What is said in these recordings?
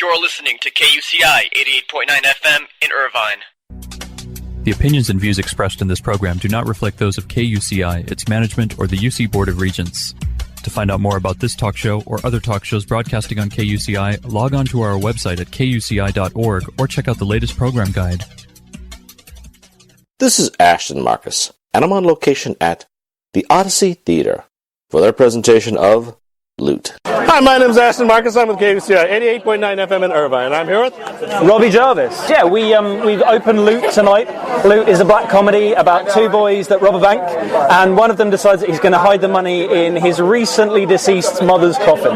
You're listening to KUCI 88.9 FM in Irvine. The opinions and views expressed in this program do not reflect those of KUCI, its management, or the UC Board of Regents. To find out more about this talk show or other talk shows broadcasting on KUCI, log on to our website at kuci.org or check out the latest program guide. This is Ashton Marcus, and I'm on location at the Odyssey Theater for their presentation of Loot. Hi, my name is Ashton Marcus. I'm with KUCI 88.9 FM in Irvine, and I'm here with Robbie Jarvis. Yeah, we've opened Loot tonight. Loot is a black comedy about two boys that rob a bank, and one of them decides that he's going to hide the money in his recently deceased mother's coffin.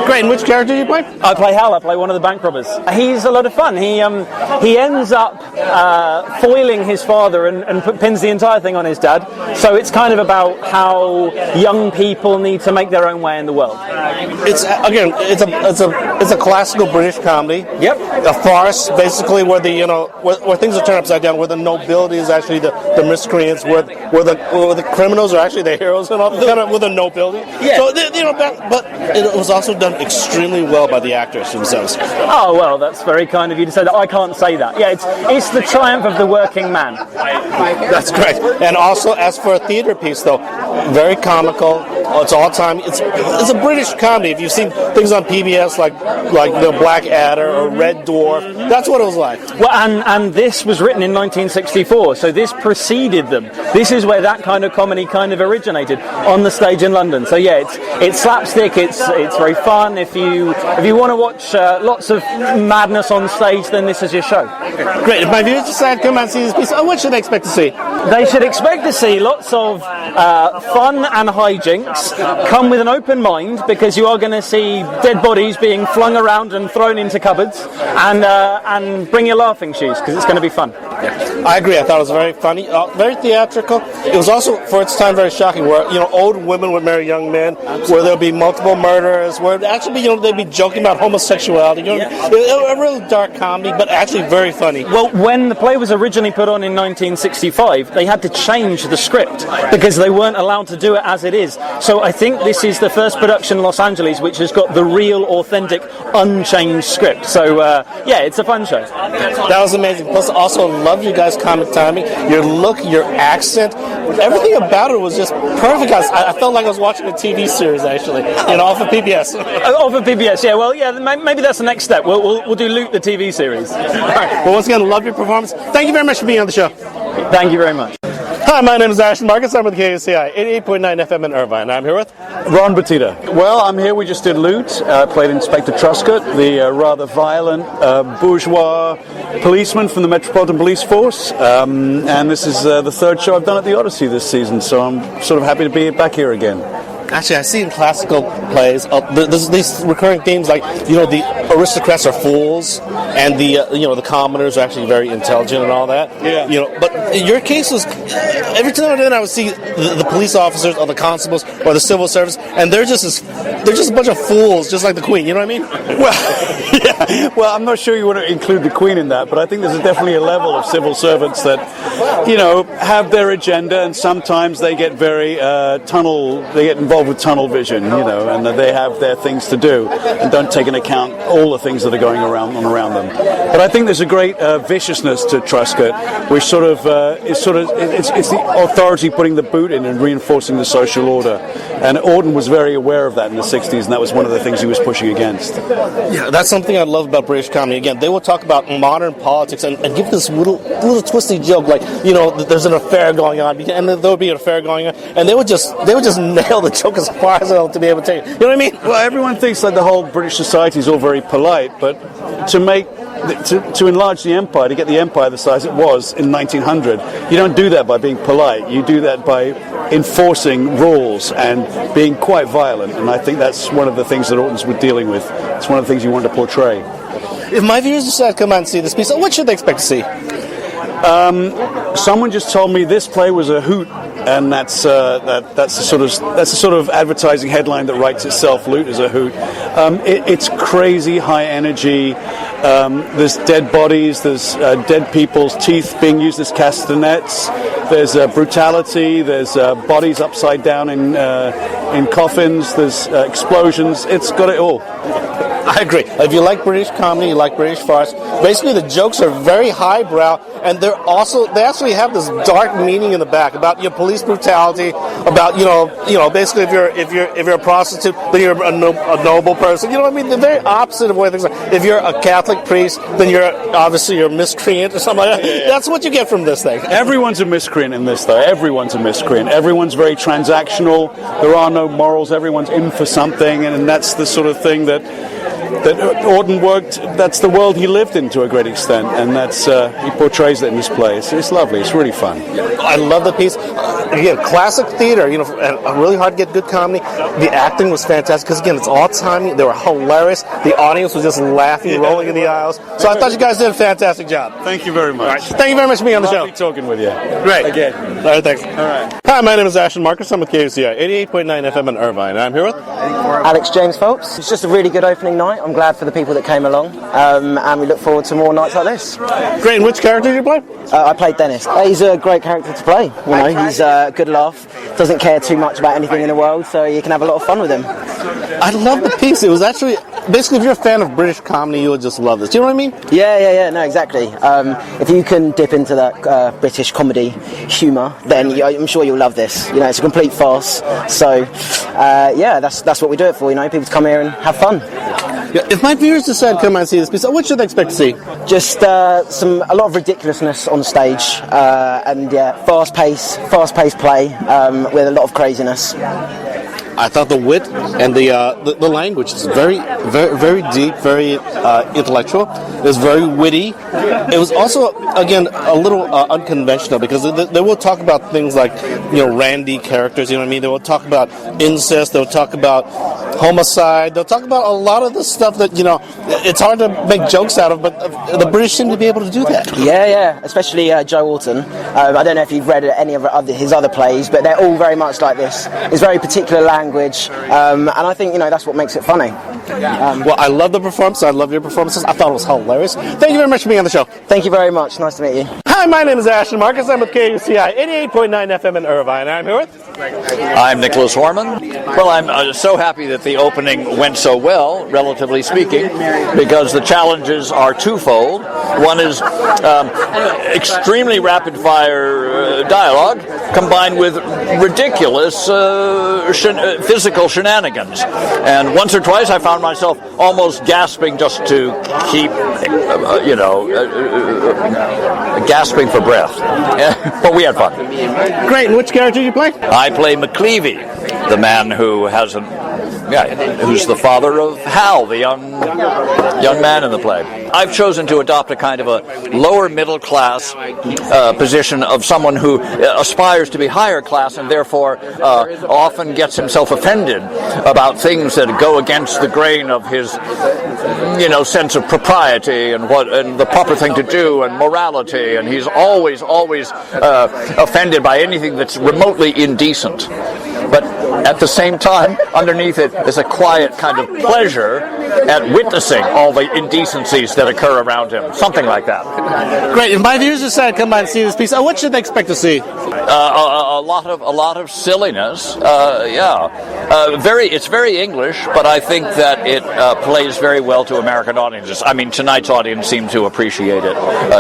Great. And which character do you play? I play Hal. I play one of the bank robbers. He's a lot of fun. He ends up foiling his father and pins the entire thing on his dad. So it's kind of about how young people need to make their own way in the world. It's a classical British comedy. Yep. A farce, basically, where where things are turned upside down, where the nobility is actually the miscreants, where the criminals are actually the heroes, and all kind of with the nobility. Yeah. So but it was also done extremely well by the actors themselves. Oh well, that's very kind of you to say that. I can't say that. Yeah, it's the triumph of the working man. That's great. And also, as for a theater piece, though, very comical. It's all time. It's a British comedy. If you've seen things on PBS like the Black Adder or Red Dwarf, that's what it was like. Well, and this was written in 1964, so this preceded them. This is where that kind of comedy kind of originated on the stage in London. So yeah, it's slapstick. It's very fun. If you want to watch lots of madness on stage, then this is your show. Great. If my viewers decide to come and see this piece, what should they expect to see? They should expect to see lots of fun and hijinks. Come with an open mind, because you are going to see dead bodies being flung around and thrown into cupboards, and bring your laughing shoes, because it's going to be fun. I agree. I thought it was very funny, very theatrical. It was also, for its time, very shocking, where old women would marry young men, where there'll be multiple murderers, where it'd actually be, they'd be joking about homosexuality. A really dark comedy, but actually very funny. Well, when the play was originally put on in 1965, they had to change the script because they weren't allowed to do it as it is. So I think this is the first production in Los Angeles which has got the real, authentic, unchanged script. So, it's a fun show. That was amazing. Plus, also love you guys' comic timing, your look, your accent, everything about it was just perfect. I felt like I was watching a TV series, actually, off of PBS. Off of PBS, yeah. Well, yeah, maybe that's the next step. We'll do Loot, the TV series. All right. Well, once again, love your performance. Thank you very much for being on the show. Thank you very much. Hi, my name is Ashton Marcus. I'm with KUCI 88.9 FM in Irvine. I'm here with Ron Batita. Well, I'm here. We just did Loot. Played Inspector Truscott, the rather violent bourgeois policeman from the Metropolitan Police Force. And this is the third show I've done at the Odyssey this season, so I'm sort of happy to be back here again. Actually, I see in classical plays there's these recurring themes like the aristocrats are fools, and the commoners are actually very intelligent and all that. Yeah. But in your case was every time I would see the police officers or the constables or the civil service, and they're just a bunch of fools, just like the Queen. You know what I mean? Well, yeah. Well, I'm not sure you want to include the Queen in that, but I think there's definitely a level of civil servants that have their agenda, and sometimes they get very They get involved with tunnel vision, and that they have their things to do and don't take into account all the things that are going around them. But I think there's a great viciousness to Truscott, which it's the authority putting the boot in and reinforcing the social order. And Auden was very aware of that in the 60s, and that was one of the things he was pushing against. Yeah, that's something I love about British comedy. Again, they will talk about modern politics and give this little twisty joke, like there's an affair going on, and there would be an affair going on, and they would just nail the joke as far as to be able to take it. You know what I mean? Well, everyone thinks that the whole British society is all very polite, but to enlarge the empire, to get the empire the size it was in 1900, you don't do that by being polite. You do that by enforcing rules and being quite violent, and I think that's one of the things that Auden's were dealing with. It's one of the things he wanted to portray. If my viewers decide to come out and see this piece, what should they expect to see? Someone just told me this play was a hoot, and that's the sort of advertising headline that writes itself. Loot is a hoot. It's crazy, high energy. There's dead bodies. There's dead people's teeth being used as castanets. There's brutality. There's bodies upside down in coffins. There's explosions. It's got it all. I agree. If you like British comedy, you like British farce. Basically, the jokes are very highbrow, and they actually have this dark meaning in the back about police brutality, about basically if you're a prostitute, then you're a noble person. You know what I mean? The very opposite of where things are. If you're a Catholic priest, then you're a miscreant or something like that. Yeah. That's what you get from this thing. Everyone's a miscreant in this, though. Everyone's a miscreant. Everyone's very transactional. There are no morals. Everyone's in for something, and that's the sort of thing that Auden worked. That's the world he lived in to a great extent, and that's he portrays that in this play. It's lovely. It's really fun. I love the piece. Again, classic theater. Really hard to get good comedy. The acting was fantastic because again, it's all timing. They were hilarious. The audience was just laughing, rolling in the aisles. So I thought you guys did a fantastic job. Thank you very much. All right. Thank you very much for being on the show. Lovely talking with you. Great. Again. All right. Thanks. All right. Hi, my name is Ashton Marcus. I'm with KUCI 88.9 FM in Irvine. And I'm here with Alex James Phelps. It's just a really good opening night. I'm glad for the people that came along, and we look forward to more nights like this. Great. And which character did you play? I played Dennis. He's a great character to play. He's a good laugh. Doesn't care too much about anything in the world, so you can have a lot of fun with him. I love the piece. It was actually basically, if you're a fan of British comedy, you would just love this. Do you know what I mean? Yeah. No, exactly. If you can dip into that British comedy humour, then I'm sure you'll love this. It's a complete farce. So, that's what we do it for. People to come here and have fun. Yeah, if my viewers decide to come and see this piece, what should they expect to see? Just a lot of ridiculousness on stage, and fast-paced play with a lot of craziness. I thought the wit and the language is very, very, very deep, very intellectual. It was very witty. It was also, again, a little unconventional because they will talk about things like, randy characters. You know what I mean? They will talk about incest. They'll talk about homicide. They'll talk about a lot of the stuff that it's hard to make jokes out of, but the British seem to be able to do that. Yeah. Especially Joe Orton. I don't know if you've read any of his other plays, but they're all very much like this. It's very particular language, and I think that's what makes it funny. Well, I love the performance. I love your performances. I thought it was hilarious. Thank you very much for being on the show. Thank you very much. Nice to meet you. Hi, my name is Ashton Marcus. I'm with KUCI 88.9 FM in Irvine. I'm here with... I'm Nicholas Horman. Well, I'm so happy that the opening went so well, relatively speaking, because the challenges are twofold. One is extremely rapid-fire dialogue combined with ridiculous physical shenanigans. And once or twice I found myself almost gasping just to keep, gasping for breath. But we had fun. Great. And which character did you play? I play McCleavey, the man who has who's the father of Hal, the young man in the play. I've chosen to adopt a kind of a lower middle class position of someone who aspires to be higher class and therefore often gets himself offended about things that go against the grain of his sense of propriety and the proper thing to do and morality, and he's always offended by anything that's remotely indecent. But at the same time, underneath it is a quiet kind of pleasure at witnessing all the indecencies that occur around him. Something like that. Great. If my viewers decide to come by and see this piece, what should they expect to see? A lot of silliness. It's very English, but I think that it plays very well to American audiences. I mean, tonight's audience seemed to appreciate it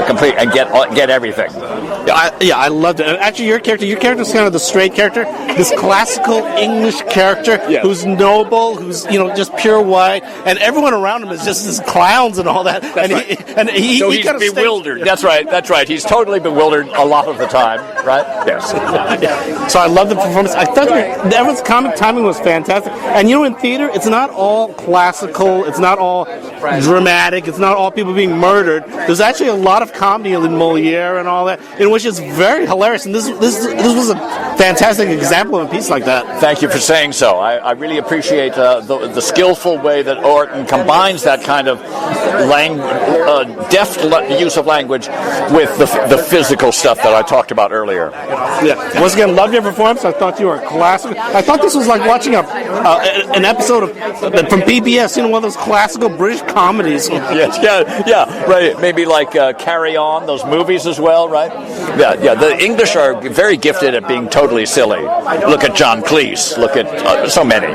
completely and get everything. I loved it. And actually, your character's kind of the straight character, this classical English character who's noble, who's just pure white, and everyone around him is just these clowns and all that. He's kind of bewildered. That's right. He's totally bewildered a lot of the time, right? Yes. So I love the performance. I thought everyone's comic timing was fantastic. And in theater, it's not all classical. It's not all dramatic. It's not all people being murdered. There's actually a lot of comedy in Moliere and all that, in which is very hilarious. And this was a fantastic example of a piece like that. Thank you for saying so. I really appreciate the skillful way that Orton combines that kind of deft use of language with the physical stuff that I talked about earlier. Yeah. Once again, love your performance. I thought you were classic. I thought this was like watching an episode from PBS, one of those classical British comedies. Yes, yeah, right. Maybe like Carry On, those movies as well, right? Yeah. The English are very gifted at being totally silly. Look at John Cleese. actors. Look at so many.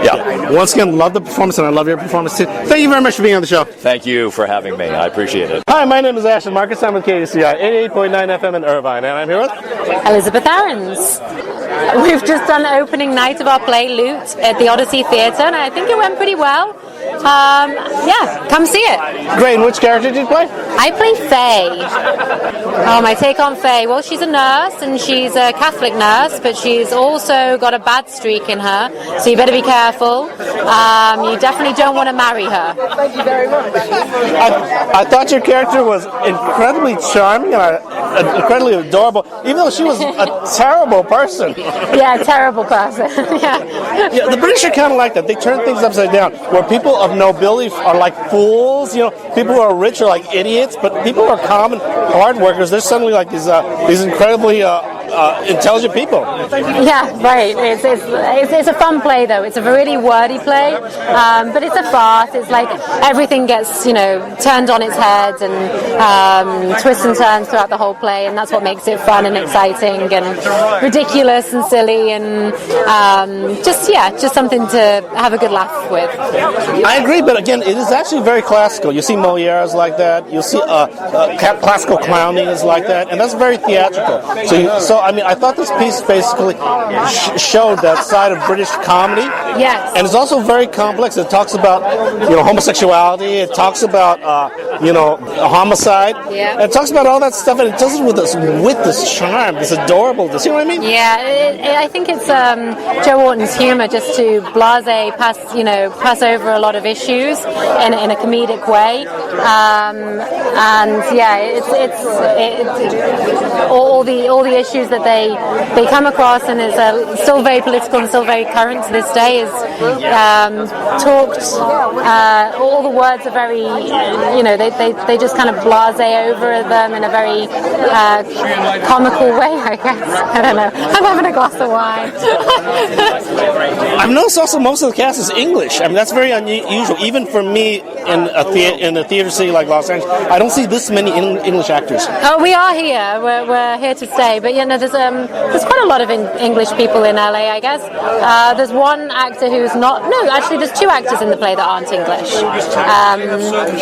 Yeah. Once again, love the performance, and I love your performance too. Thank you very much for being on the show. Thank you for having me. I appreciate it. Hi, my name is Ashton Marcus. I'm with KUCI 88.9 FM in Irvine, and I'm here with Elizabeth Aarons. We've just done the opening night of our play Loot at the Odyssey Theatre, and I think it went pretty well. Yeah, come see it. Great. And which character did you play? I play Faye. Oh, my take on Faye. Well, she's a nurse, and she's a Catholic nurse, but she's also got a bad streak in her, so you better be careful. You definitely don't want to marry her. Thank you very much. I thought your character was incredibly charming and incredibly adorable, even though she was a terrible person. Yeah, terrible person. Yeah, the British are kind of like that. They turn things upside down, where people of nobility are like fools. You know, people who are rich are like idiots, but people who are common hard workers, they're suddenly like these incredibly intelligent people. Yeah, right. It's a fun play, though. It's a really wordy play, but it's a farce. It's like everything gets, turned on its head and twists and turns throughout the whole play, and that's what makes it fun and exciting and ridiculous and silly and just something to have a good laugh with. I agree, but again, it is actually very classical. You see Molière is like that. You'll see classical clowning is like that, and that's very theatrical. So I thought this piece basically showed that side of British comedy. Yes. And it's also very complex. It talks about, homosexuality. It talks about, homicide. Yeah. And it talks about all that stuff, and it does it with this charm, this adorableness. You know what I mean? Yeah, I think it's Joe Wharton's humour just to pass over a lot of issues in a comedic way. All the issues that they come across, and is still very political and still very current to this day, is talked. All the words are very, they just kind of blasé over them in a very comical way, I guess. I don't know. I'm having a glass of wine. I've noticed also most of the cast is English. I mean, that's very unusual. Even for me in a theater city like Los Angeles, I don't see this many English actors. Oh, we are here. We're here to stay. But there's quite a lot of English people in LA, I guess. There's one actor who's not. No, actually, there's two actors in the play that aren't English.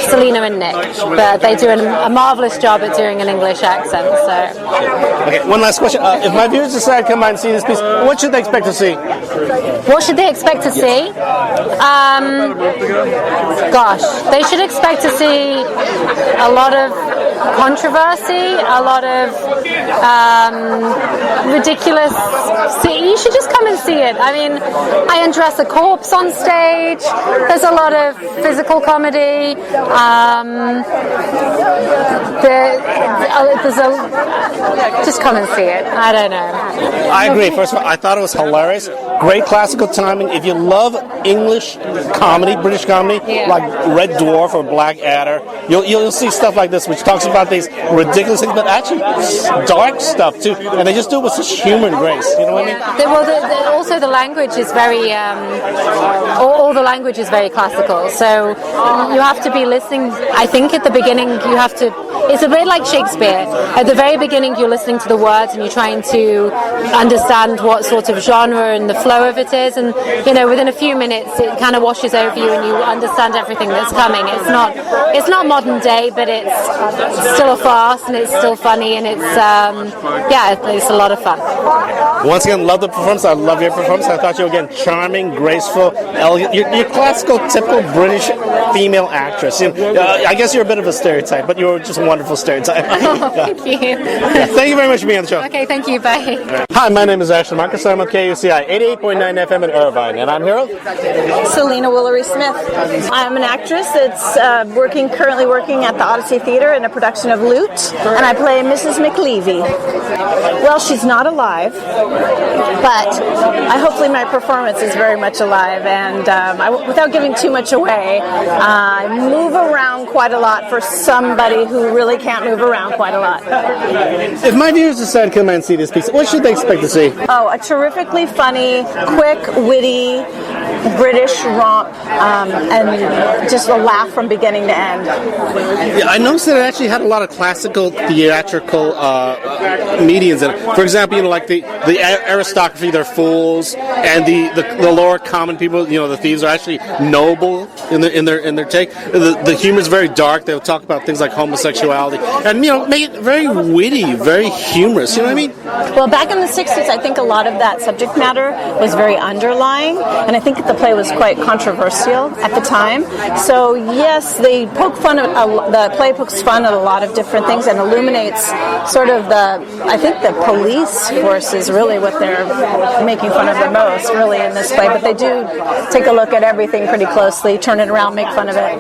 Selena and Nick, but they do a marvelous job at doing an English accent. So. Okay, one last question. If my viewers decide to come by and see this piece, what should they expect to see? What should they expect to see? They should expect to see a lot of controversy, a lot of ridiculous. You should just come and see it. I mean, I undress a corpse on stage. There's a lot of physical comedy. Just come and see it. I don't know. I agree. First of all, I thought it was hilarious. Great classical timing. If you love English comedy, British comedy, like Red Dwarf or Black Adder, you'll see stuff like this, which talks about these ridiculous things, but actually dark stuff too. And they just do it with such humor and grace. You know what I mean? Also, the language is very. All the language is very classical. So you have to be listening. I think at the beginning you have to. It's a bit like Shakespeare. At the very beginning, you're listening to the words and you're trying to understand what sort of genre and the flow of it is. And within a few minutes, it kind of washes over you and you understand everything that's coming. It's not modern day, but it's still a farce and it's still funny and it's a lot of fun. Once again, love the performance. I love your performance. I thought you were again charming, graceful, elegant. You're classical, typical British female actress. I guess you're a bit of a stereotype, but you're just a wonderful stereotype. Thank you. Thank you very much for being on the show. Okay, thank you. Bye. Hi, my name is Ashton Marcus. I'm with KUCI 88.9 FM in Irvine, and I'm here with Selena Willery Smith. I'm an actress that's currently working at the Odyssey Theatre in a production of Loot, and I play Mrs. McLeavy. Well, she's not alive, but hopefully my performance is very much alive, and without giving too much away, I move around quite a lot for somebody who really can't move around quite a lot. If my viewers decide to come and see this piece, what should they expect to see? Oh, a terrifically funny, quick, witty, British romp, and just a laugh from beginning to end. Yeah, I noticed that it actually had a lot of classical theatrical mediums in it. For example, like the aristocracy, they're fools, and the lower common people, the thieves, are actually noble in their take. The humor is very dark. They'll talk about things like homosexuality, and make it very witty, very humorous. You know what I mean? Well, back in the 60s, I think a lot of that subject matter was very underlying, and I think the play was quite controversial at the time. So yes, they poke fun at the play pokes fun at a lot of different things and illuminates sort of I think the police force is really what they're making fun of the most, really, in this play. But they do take a look at everything pretty closely, turn it around, make fun of it.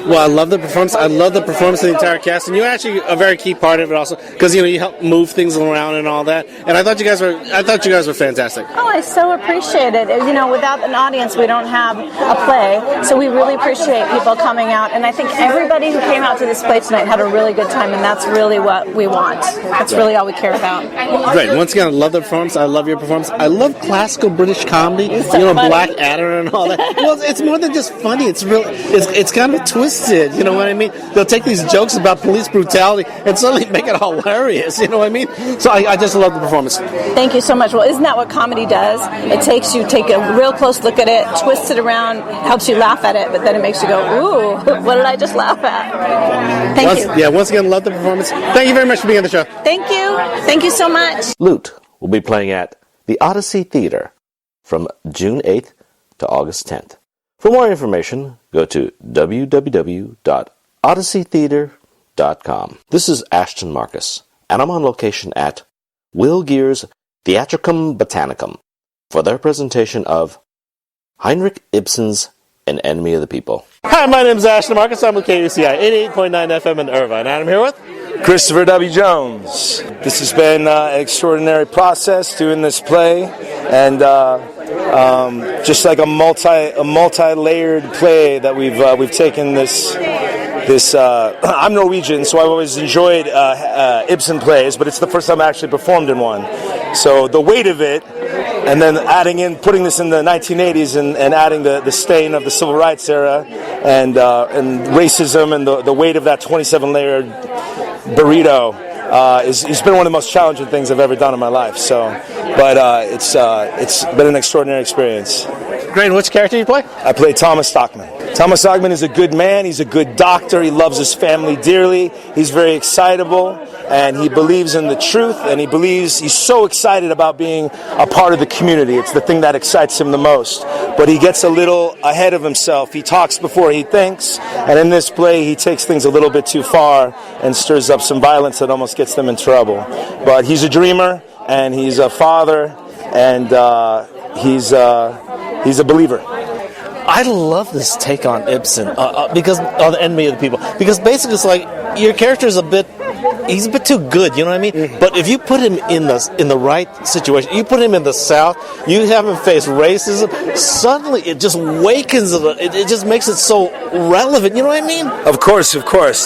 Well, I love the performance. I love the performance of the entire cast, and you're actually a very key part of it also, because you help move things around and all that. And I thought you guys were fantastic. Oh, I so appreciate it. Without an audience, we don't have a play, so we really appreciate people coming out. And I think everybody who came out to this play tonight had a really good time, and that's really what we want. That's really all we care about. Great. Once again, I love the performance. I love your performance. I love classical British comedy. So Black Adder and all that. Well, it's more than just funny. It's kind of twisted. You know what I mean? They'll take these jokes about police brutality and suddenly make it hilarious. You know what I mean? So I just love the performance. Thank you so much. Well, isn't that what comedy does? It takes you take a real close look at it, twists it around, helps you laugh at it, but then it makes you go, ooh, what did I just laugh at? Thank you. Yeah, once again, love the performance. Thank you very much for being on the show. Thank you. Thank you so much. Loot will be playing at the Odyssey Theater from June 8th to August 10th. For more information, go to www.odysseytheater.com. This is Ashton Marcus, and I'm on location at Will Geer's Theatricum Botanicum for their presentation of Heinrich Ibsen's An Enemy of the People. Hi, my name is Ashton Marcus. I'm with KUCI 88.9 FM in Irvine, and I'm here with Christopher W. Jones. This has been an extraordinary process doing this play, and just like a multi-layered play that we've taken this. I'm Norwegian, so I've always enjoyed Ibsen plays, but it's the first time I actually performed in one. So the weight of it, and then putting this in the 1980s and adding the stain of the civil rights era and racism and the weight of that 27-layered burrito it's been one of the most challenging things I've ever done in my life. But it's been an extraordinary experience. Great. Which character do you play? I play Thomas Stockman. Thomas Stockman is a good man. He's a good doctor. He loves his family dearly. He's very excitable, and he believes in the truth, and he's so excited about being a part of the community. It's the thing that excites him the most. But he gets a little ahead of himself. He talks before he thinks, and in this play he takes things a little bit too far and stirs up some violence that almost gets them in trouble. But he's a dreamer, and he's a father, and he's a believer. I love this take on Ibsen because on the enemy of the people. Because basically, it's like your character is he's a bit too good, you know what I mean? Mm-hmm. But if you put him in the right situation, you put him in the South, you have him face racism, suddenly it just wakens it. It just makes it so relevant, you know what I mean? Of course.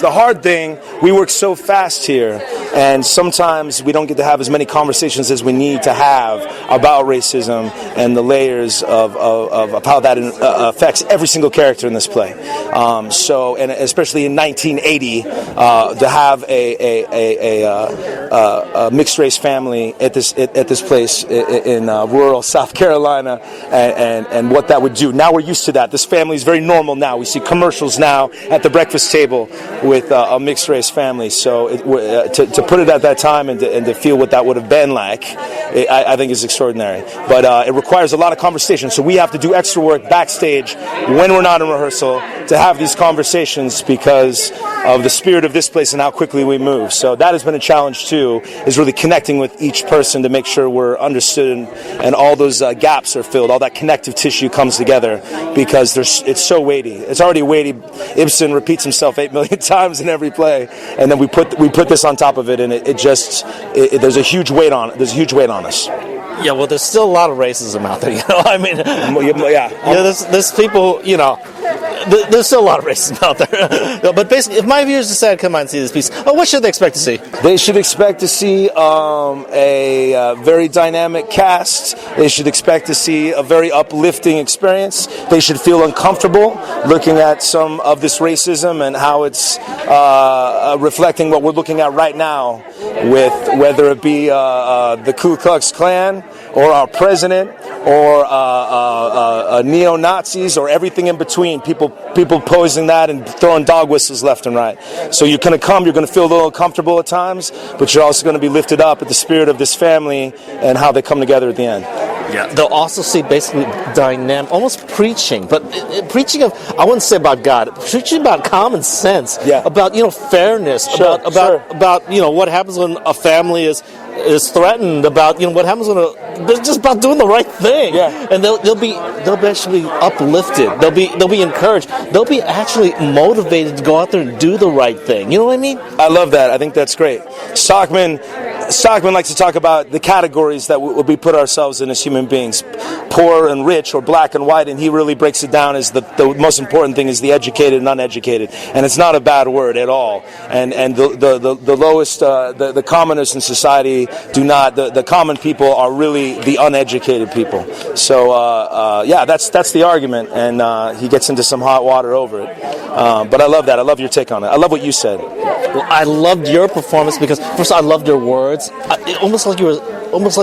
The hard thing, we work so fast here, and sometimes we don't get to have as many conversations as we need to have about racism and the layers of how that affects every single character in this play. And especially in 1980, to have a mixed race family at this place in rural South Carolina, and what that would do. Now we're used to that. This family is very normal now. We see commercials now at the breakfast table with a mixed race family. So to put it at that time and to feel what that would have been like, I think is extraordinary. But it requires a lot of conversation. So we have to do extra work backstage when we're not in rehearsal to have these conversations because of the spirit of this place and how quickly we move. So that has been a challenge too, is really connecting with each person to make sure we're understood and all those gaps are filled, all that connective tissue comes together, because it's so weighty. It's already weighty. Ibsen repeats himself 8 million times in every play, and then we put this on top of it, and there's a huge weight on it. There's a huge weight on us. Yeah, well, there's still a lot of racism out there, you know. I mean, yeah. There's people, there's still a lot of racism out there. No, but basically, if my viewers decide to come out and see this piece, what should they expect to see? They should expect to see a very dynamic cast. They should expect to see a very uplifting experience. They should feel uncomfortable looking at some of this racism and how it's reflecting what we're looking at right now, with whether it be the Ku Klux Klan or our president or neo-Nazis or everything in between. People posing that and throwing dog whistles left and right. So you're going to come, you're going to feel a little uncomfortable at times, but you're also going to be lifted up at the spirit of this family and how they come together at the end. Yeah, they'll also see basically dynamic, almost preaching, but preaching of, I wouldn't say about God, preaching about common sense, about fairness, about what happens when a family is threatened, about what happens when they're just about doing the right thing, and they'll be actually uplifted, they'll be encouraged, they'll be actually motivated to go out there and do the right thing. You know what I mean? I love that. I think that's great. Stockman likes to talk about the categories that we put ourselves in as human beings, poor and rich, or black and white, and he really breaks it down as the most important thing is the educated and uneducated, and it's not a bad word at all. And the lowest, the commoners in society do not. The common people are really the uneducated people. So that's the argument, and he gets into some hot water over it. But I love that. I love your take on it. I love what you said. Well, I loved your performance because first I loved your words. Almost like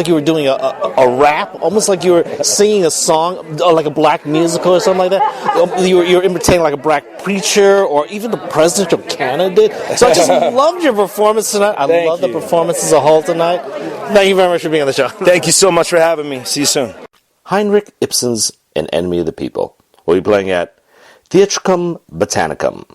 you were doing a rap, almost like you were singing a song, like a black musical or something like that. You were imitating like a black preacher or even the presidential candidate. So I just loved your performance tonight. I love the performance as a whole tonight. Thank you very much for being on the show. Thank you so much for having me. See you soon. Heinrich Ibsen's An Enemy of the People will be playing at Theatricum Botanicum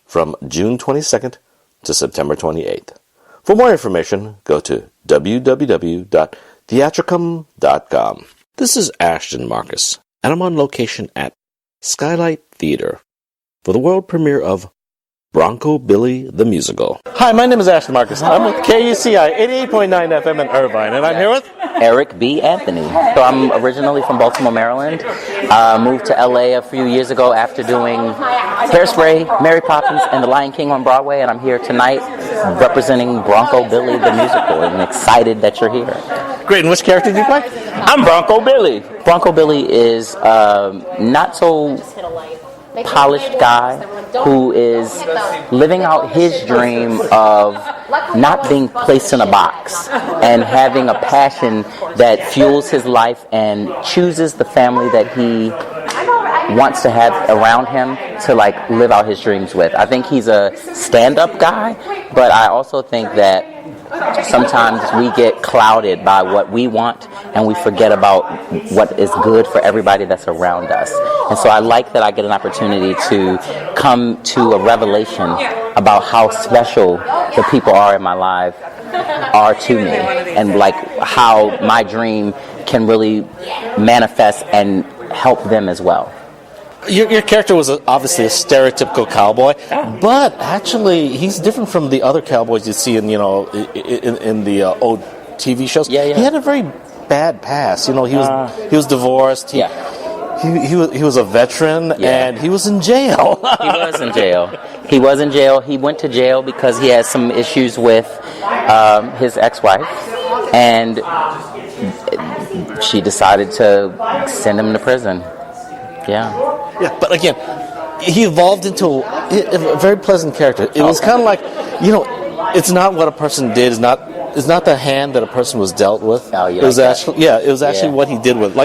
from June 22nd to September 28th. For more information, go to www.theatricum.com. This is Ashton Marcus, and I'm on location at Skylight Theater for the world premiere of Bronco Billy the Musical. Hi, my name is Ashton Marcus. I'm with KUCI 88.9 FM in Irvine, and I'm here with Eric B. Anthony. So I'm originally from Baltimore, Maryland. Moved to LA a few years ago after doing Hairspray, Mary Poppins, and The Lion King on Broadway, and I'm here tonight representing Bronco Billy the Musical, and I'm excited that you're here. Great, and which character did you play? I'm Bronco Billy. Bronco Billy is not so polished guy who is living out his dream of not being placed in a box and having a passion that fuels his life and chooses the family that he wants to have around him to live out his dreams with. I think he's a stand-up guy, but I also think that sometimes we get clouded by what we want and we forget about what is good for everybody that's around us. And so I like that I get an opportunity to come to a revelation about how special the people are in my life are to me, and how my dream can really manifest and help them as well. Your character was obviously a stereotypical cowboy, but actually he's different from the other cowboys you see in the old TV shows. Yeah. He had a very bad past. He was divorced. He was a veteran, and he was in jail. He was in jail. He went to jail because he had some issues with his ex-wife, and she decided to send him to prison. Yeah, but again, he evolved into a very pleasant character. It was kind of like, it's not what a person did. It's not the hand that a person was dealt with. It was actually what he did with.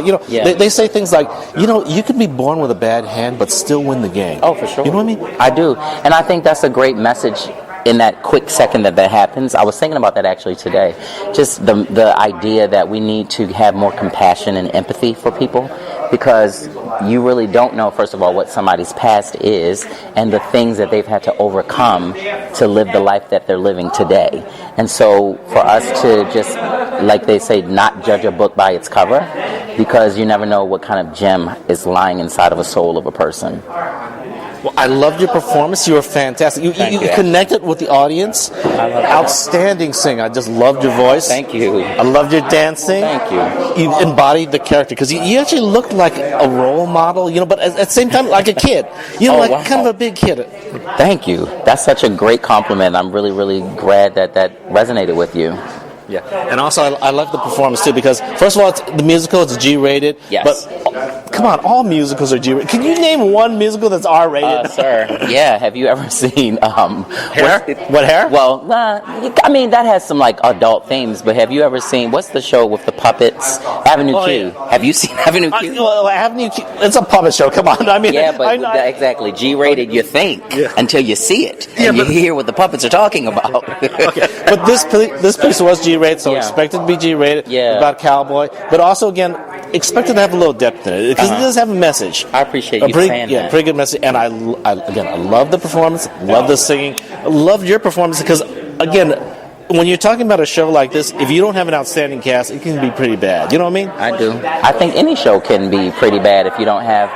They say things like, you could be born with a bad hand but still win the game. Oh, for sure. You know what I mean? I do, and I think that's a great message. In that quick second that happens, I was thinking about that actually today. Just the idea that we need to have more compassion and empathy for people, because you really don't know, first of all, what somebody's past is and the things that they've had to overcome to live the life that they're living today. And so for us to just, like they say, not judge a book by its cover, because you never know what kind of gem is lying inside of a soul of a person. Well, I loved your performance. You were fantastic. You connected with the audience. Outstanding singing. I just loved your voice. Thank you. I loved your dancing. Thank you. You embodied the character because you actually looked like a role model, but at the same time like a kid. Kind of a big kid. Thank you. That's such a great compliment. I'm really, really glad that resonated with you. Yeah, and also I love the performance too because first of all, the musical is G-rated. Yes. But come on, all musicals are G-rated. Can you name one musical that's R-rated? Sir. Yeah. Have you ever seen Hair? What Hair? Well, I mean that has some like adult themes. But have you ever seen what's the show with the puppets? Avenue Q. Yeah. Have you seen Avenue Q? Avenue Q. It's a puppet show. Come on. I mean, yeah, but exactly G-rated. You think until you see it and you hear what the puppets are talking about. Okay, but this piece was G-rated, so expected to be G-rated. Yeah. About cowboy, but also again expected to have a little depth in it because it does have a message. I appreciate you saying that. Pretty good message. And I love the performance, love the singing, loved your performance because again, when you're talking about a show like this, if you don't have an outstanding cast, it can be pretty bad. You know what I mean? I do. I think any show can be pretty bad if you don't have,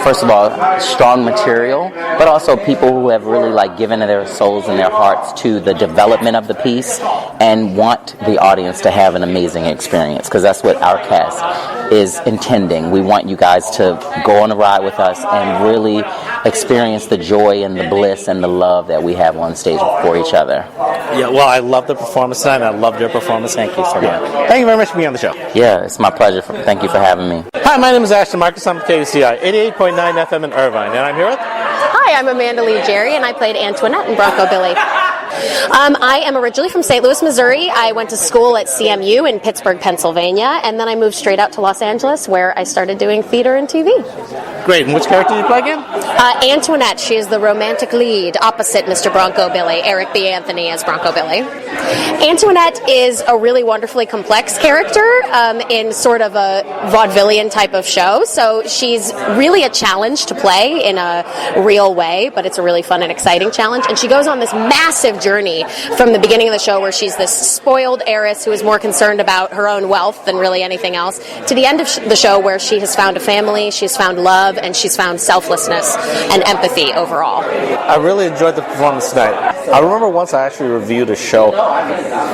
first of all, strong material, but also people who have really given their souls and their hearts to the development of the piece and want the audience to have an amazing experience, because that's what our cast is intending. We want you guys to go on a ride with us and really experience the joy and the bliss and the love that we have on stage for each other. Yeah, well, I love the performance tonight, and I loved your performance. Thank you so much. Thank you very much for being on the show. Yeah, it's my pleasure. Thank you for having me. Hi, my name is Ashton Marcus. I'm with KUCI 88.9 FM in Irvine, and I'm here with... Hi, I'm Amanda Lee Jerry, and I played Antoinette in Bronco Billy. I am originally from St. Louis, Missouri. I went to school at CMU in Pittsburgh, Pennsylvania, and then I moved straight out to Los Angeles, where I started doing theater and TV. Great. And which character did you play again? Antoinette. She is the romantic lead opposite Mr. Bronco Billy, Eric B. Anthony as Bronco Billy. Antoinette is a really wonderfully complex character in sort of a vaudevillian type of show, so she's really a challenge to play in a real way, but it's a really fun and exciting challenge, and she goes on this massive journey from the beginning of the show where she's this spoiled heiress who is more concerned about her own wealth than really anything else, to the end of the show where she has found a family, she's found love, and she's found selflessness and empathy overall. I really enjoyed the performance tonight. I remember once I actually reviewed a show.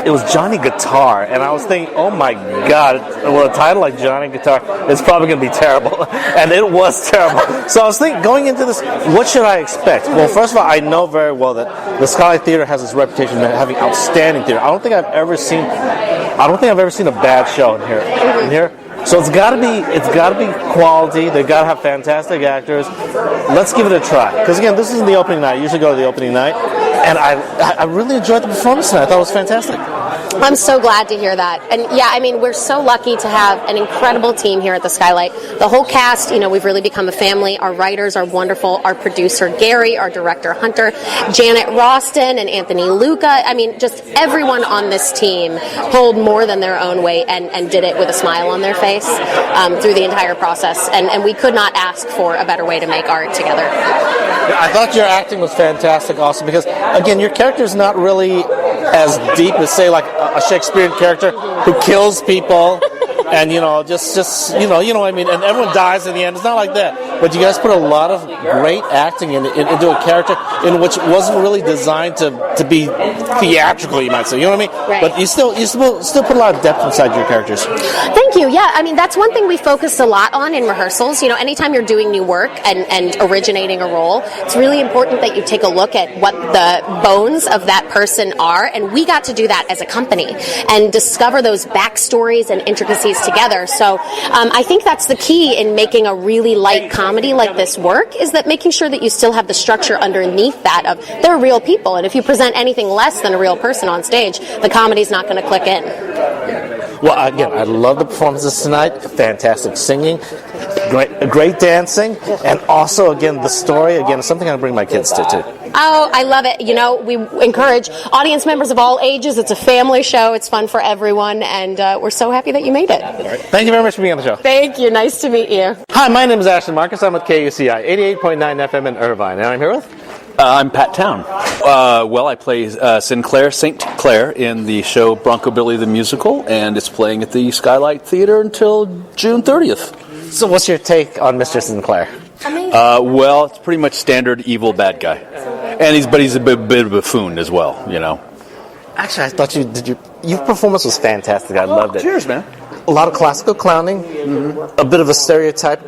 It was Johnny Guitar, and I was thinking, oh my God, with a title like Johnny Guitar, it's probably going to be terrible. And it was terrible. So I was thinking, going into this, what should I expect? Well, first of all, I know very well that the Skylight Theater has its reputation of having outstanding theater. I don't think I've ever seen a bad show in here. So it's got to be quality. They've got to have fantastic actors. Let's give it a try. Because again, this isn't the opening night. I usually go to the opening night, and I really enjoyed the performance tonight. I thought it was fantastic. I'm so glad to hear that. And yeah, I mean, we're so lucky to have an incredible team here at the Skylight. The whole cast, we've really become a family. Our writers are wonderful. Our producer, Gary, our director, Hunter, Janet Roston, and Anthony Luca. I mean, just everyone on this team pulled more than their own weight and did it with a smile on their face through the entire process. And we could not ask for a better way to make art together. I thought your acting was fantastic also because, again, your character is not really as deep as, say, like a Shakespearean character who kills people and, just you know what I mean, and everyone dies in the end. It's not like that. But you guys put a lot of great acting into a character in which wasn't really designed to be theatrical, you might say. You know what I mean? Right. But you still put a lot of depth inside your characters. Thank you. Yeah, I mean, that's one thing we focused a lot on in rehearsals. Anytime you're doing new work and originating a role, it's really important that you take a look at what the bones of that person are, and we got to do that as a company and discover those backstories and intricacies together. So I think that's the key in making a really light comedy like this work, is that making sure that you still have the structure underneath that of they're real people, and if you present anything less than a real person on stage, the comedy's not going to click in. Well, again, I love the performances tonight. Fantastic singing, great dancing, and also, again, the story. Again, is something I bring my kids to, too. Oh, I love it. We encourage audience members of all ages. It's a family show. It's fun for everyone, and we're so happy that you made it. Right. Thank you very much for being on the show. Thank you. Nice to meet you. Hi, my name is Ashton Marcus. I'm with KUCI 88.9 FM in Irvine, and I'm here with... I'm Pat Town. I play Sinclair St. Clair in the show Bronco Billy the Musical, and it's playing at the Skylight Theater until June 30th. So what's your take on Mr. Sinclair? Well, it's pretty much standard evil bad guy, and he's a bit of a buffoon as well. Actually, I thought your performance was fantastic. I loved it. Cheers, man. A lot of classical clowning, a bit of a stereotype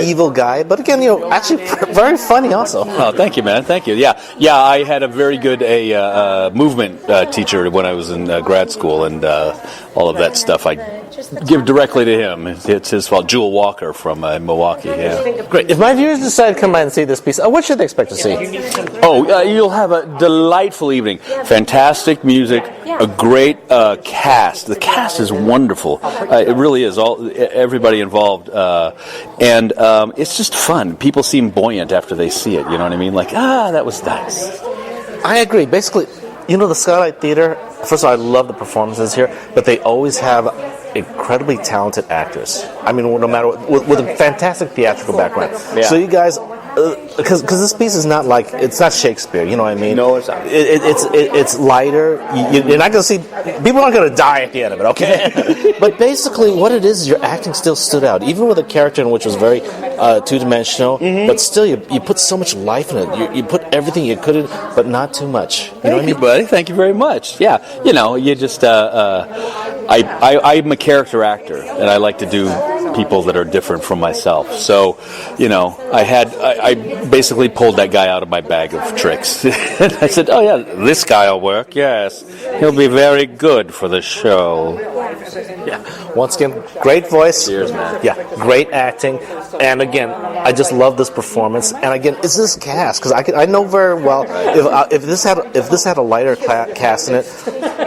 evil guy, but again, actually very funny also. Oh, thank you, man. Thank you. Yeah. I had a very good movement teacher when I was in grad school, and all of that stuff I give directly to him. It's his fault. Jewel Walker from Milwaukee. Yeah. Great. If my viewers decide to come by and see this piece, what should they expect to see? You'll have a delightful evening. Fantastic music, a great cast. The cast is wonderful. It really is. Everybody involved, and it's just fun. People seem buoyant after they see it. You know what I mean? Like, that was nice. I agree. Basically, the Skylight Theater. First of all, I love the performances here, but they always have incredibly talented actors. I mean, no matter with a fantastic theatrical background. Yeah. So you guys, because this piece is not it's not Shakespeare. You know what I mean? No, it's not. It's lighter. You're not going to see people aren't going to die at the end of it. Okay, but basically, what it is, your acting still stood out, even with a character in which was very two-dimensional. Mm-hmm. But still, you put so much life in it. You put everything you could in, but not too much. Thank you, buddy. Thank you very much. Yeah, you just I'm a character actor, and I like to do people that are different from myself. So, I basically pulled that guy out of my bag of tricks. And I said, oh yeah, this guy will work, yes. He'll be very good for the show. Yeah. Once again, great voice. Cheers, man. Yeah, great acting. And again, I just love this performance. And again, it's this cast, because I know very well if this had a lighter cast in it,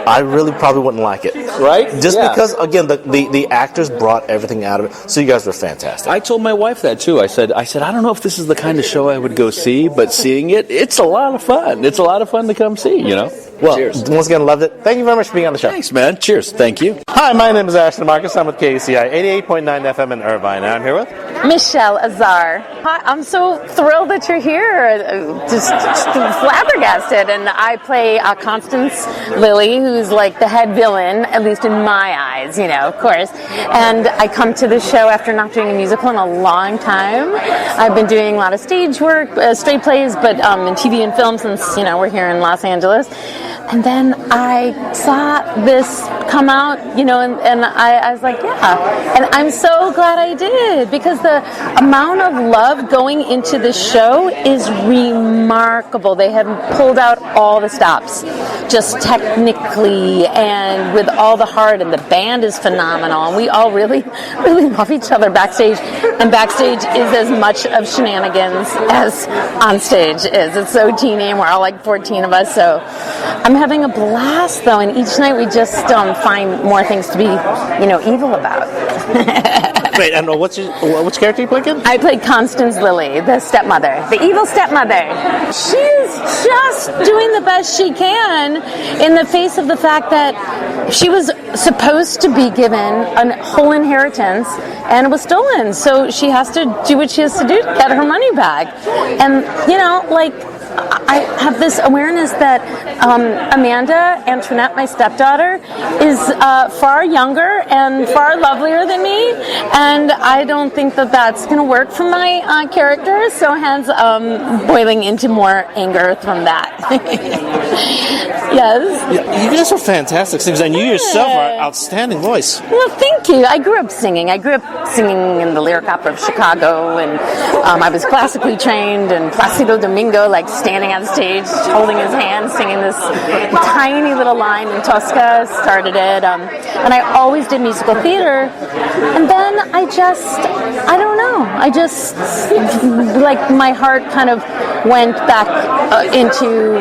I really probably wouldn't like it. Right? Just because, again, the actors brought everything out of it. So you guys were fantastic. I told my wife that too. I said, I don't know if this is the kind of show I would go see, but seeing it's a lot of fun. It's a lot of fun to come see, Well, cheers. Once again, loved it. Thank you very much for being on the show. Thanks, man. Cheers. Thank you. Hi, my name is Ashton Marcus. I'm with KUCI 88.9 FM in Irvine. And I'm here with Michelle Azar. Hi, I'm so thrilled that you're here. Just flabbergasted. And I play Constance Lilly, who's like the head villain, at least in my eyes, of course. And I come to this show after not doing a musical in a long time. I've been doing a lot of stage work, straight plays, but in TV and film since, we're here in Los Angeles. And then I saw this come out, and I was like, yeah. And I'm so glad I did, because the amount of love going into this show is remarkable. They have pulled out all the stops, just technically and with all the heart, and the band is phenomenal. And we all really, really love each other backstage. And backstage is as much of shenanigans as on stage is. It's so teeny, and we're all like 14 of us, so I'm having a blast, though, and each night we just find more things to be, evil about. Wait, and which character you play again? I played Constance Lilly, the stepmother, the evil stepmother. She's just doing the best she can in the face of the fact that she was supposed to be given a whole inheritance and it was stolen. So she has to do what she has to do to get her money back. And, I have this awareness that Amanda, Antoinette, my stepdaughter, is far younger and far lovelier than me, and I don't think that that's going to work for my character, so hence boiling into more anger from that. Yes. Yeah, you guys are fantastic singers, and you yourself are an outstanding voice. Well, thank you. I grew up singing. I grew up singing in the Lyric Opera of Chicago, and I was classically trained, and Placido Domingo, standing on stage, holding his hand, singing this tiny little line in Tosca, started it. And I always did musical theater. And then I don't know. My heart kind of went back into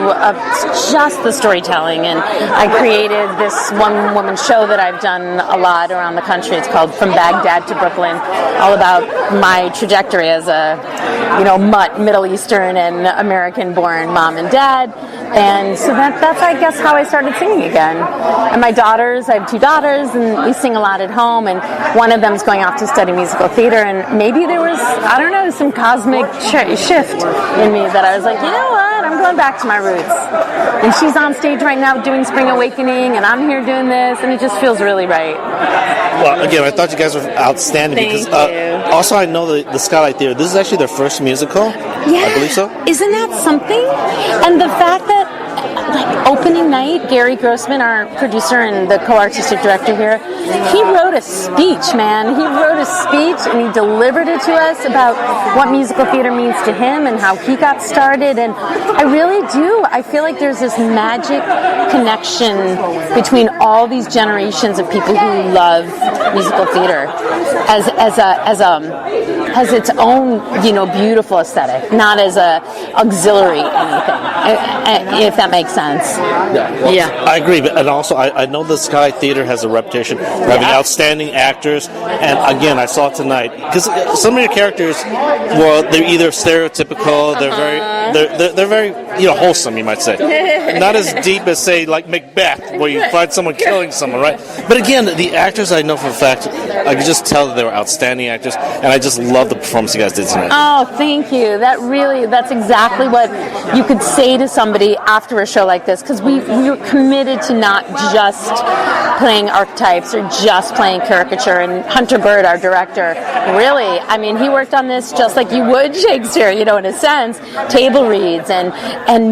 just the storytelling. And I created this one-woman show that I've done a lot around the country. It's called From Baghdad to Brooklyn, all about my trajectory as a, mutt, Middle Eastern and American-born mom and dad. And so that's, I guess, how I started singing again. And my daughters, I have 2 daughters, and we sing a lot at home, and one of them's going off to study musical theater, and maybe there was, some cosmic shift in me that I was like, you know what, I'm going back to my roots. And she's on stage right now doing Spring Awakening, and I'm here doing this, and it just feels really right. Well, again, I thought you guys were outstanding because also I know the Skylight Theater. This is actually their first musical. Yeah. I believe so. Isn't that something? And the fact that, like, opening night, Gary Grossman, our producer and the co-artistic director here, he wrote a speech, man. He wrote a speech and he delivered it to us about what musical theater means to him and how he got started. And I really do. I feel like there's this magic connection between all these generations of people who love musical theater as its own, beautiful aesthetic, not as a auxiliary anything, if that makes sense. Yeah, I agree. And also, I know the Skylight Theater has a reputation for having outstanding actors. And again, I saw it tonight because some of your characters, well, they're either stereotypical, they're very wholesome, you might say. Not as deep as, say, like Macbeth, where you find someone killing someone, right? But again, the actors, I know for a fact, I can just tell that they were outstanding actors, and I just love the performance you guys did tonight. Oh, thank you. That's exactly what you could say to somebody after a show like this, because we were committed to not just playing archetypes or just playing caricature. And Hunter Bird, our director, really, I mean, he worked on this just like you would Shakespeare, in a sense, table reads and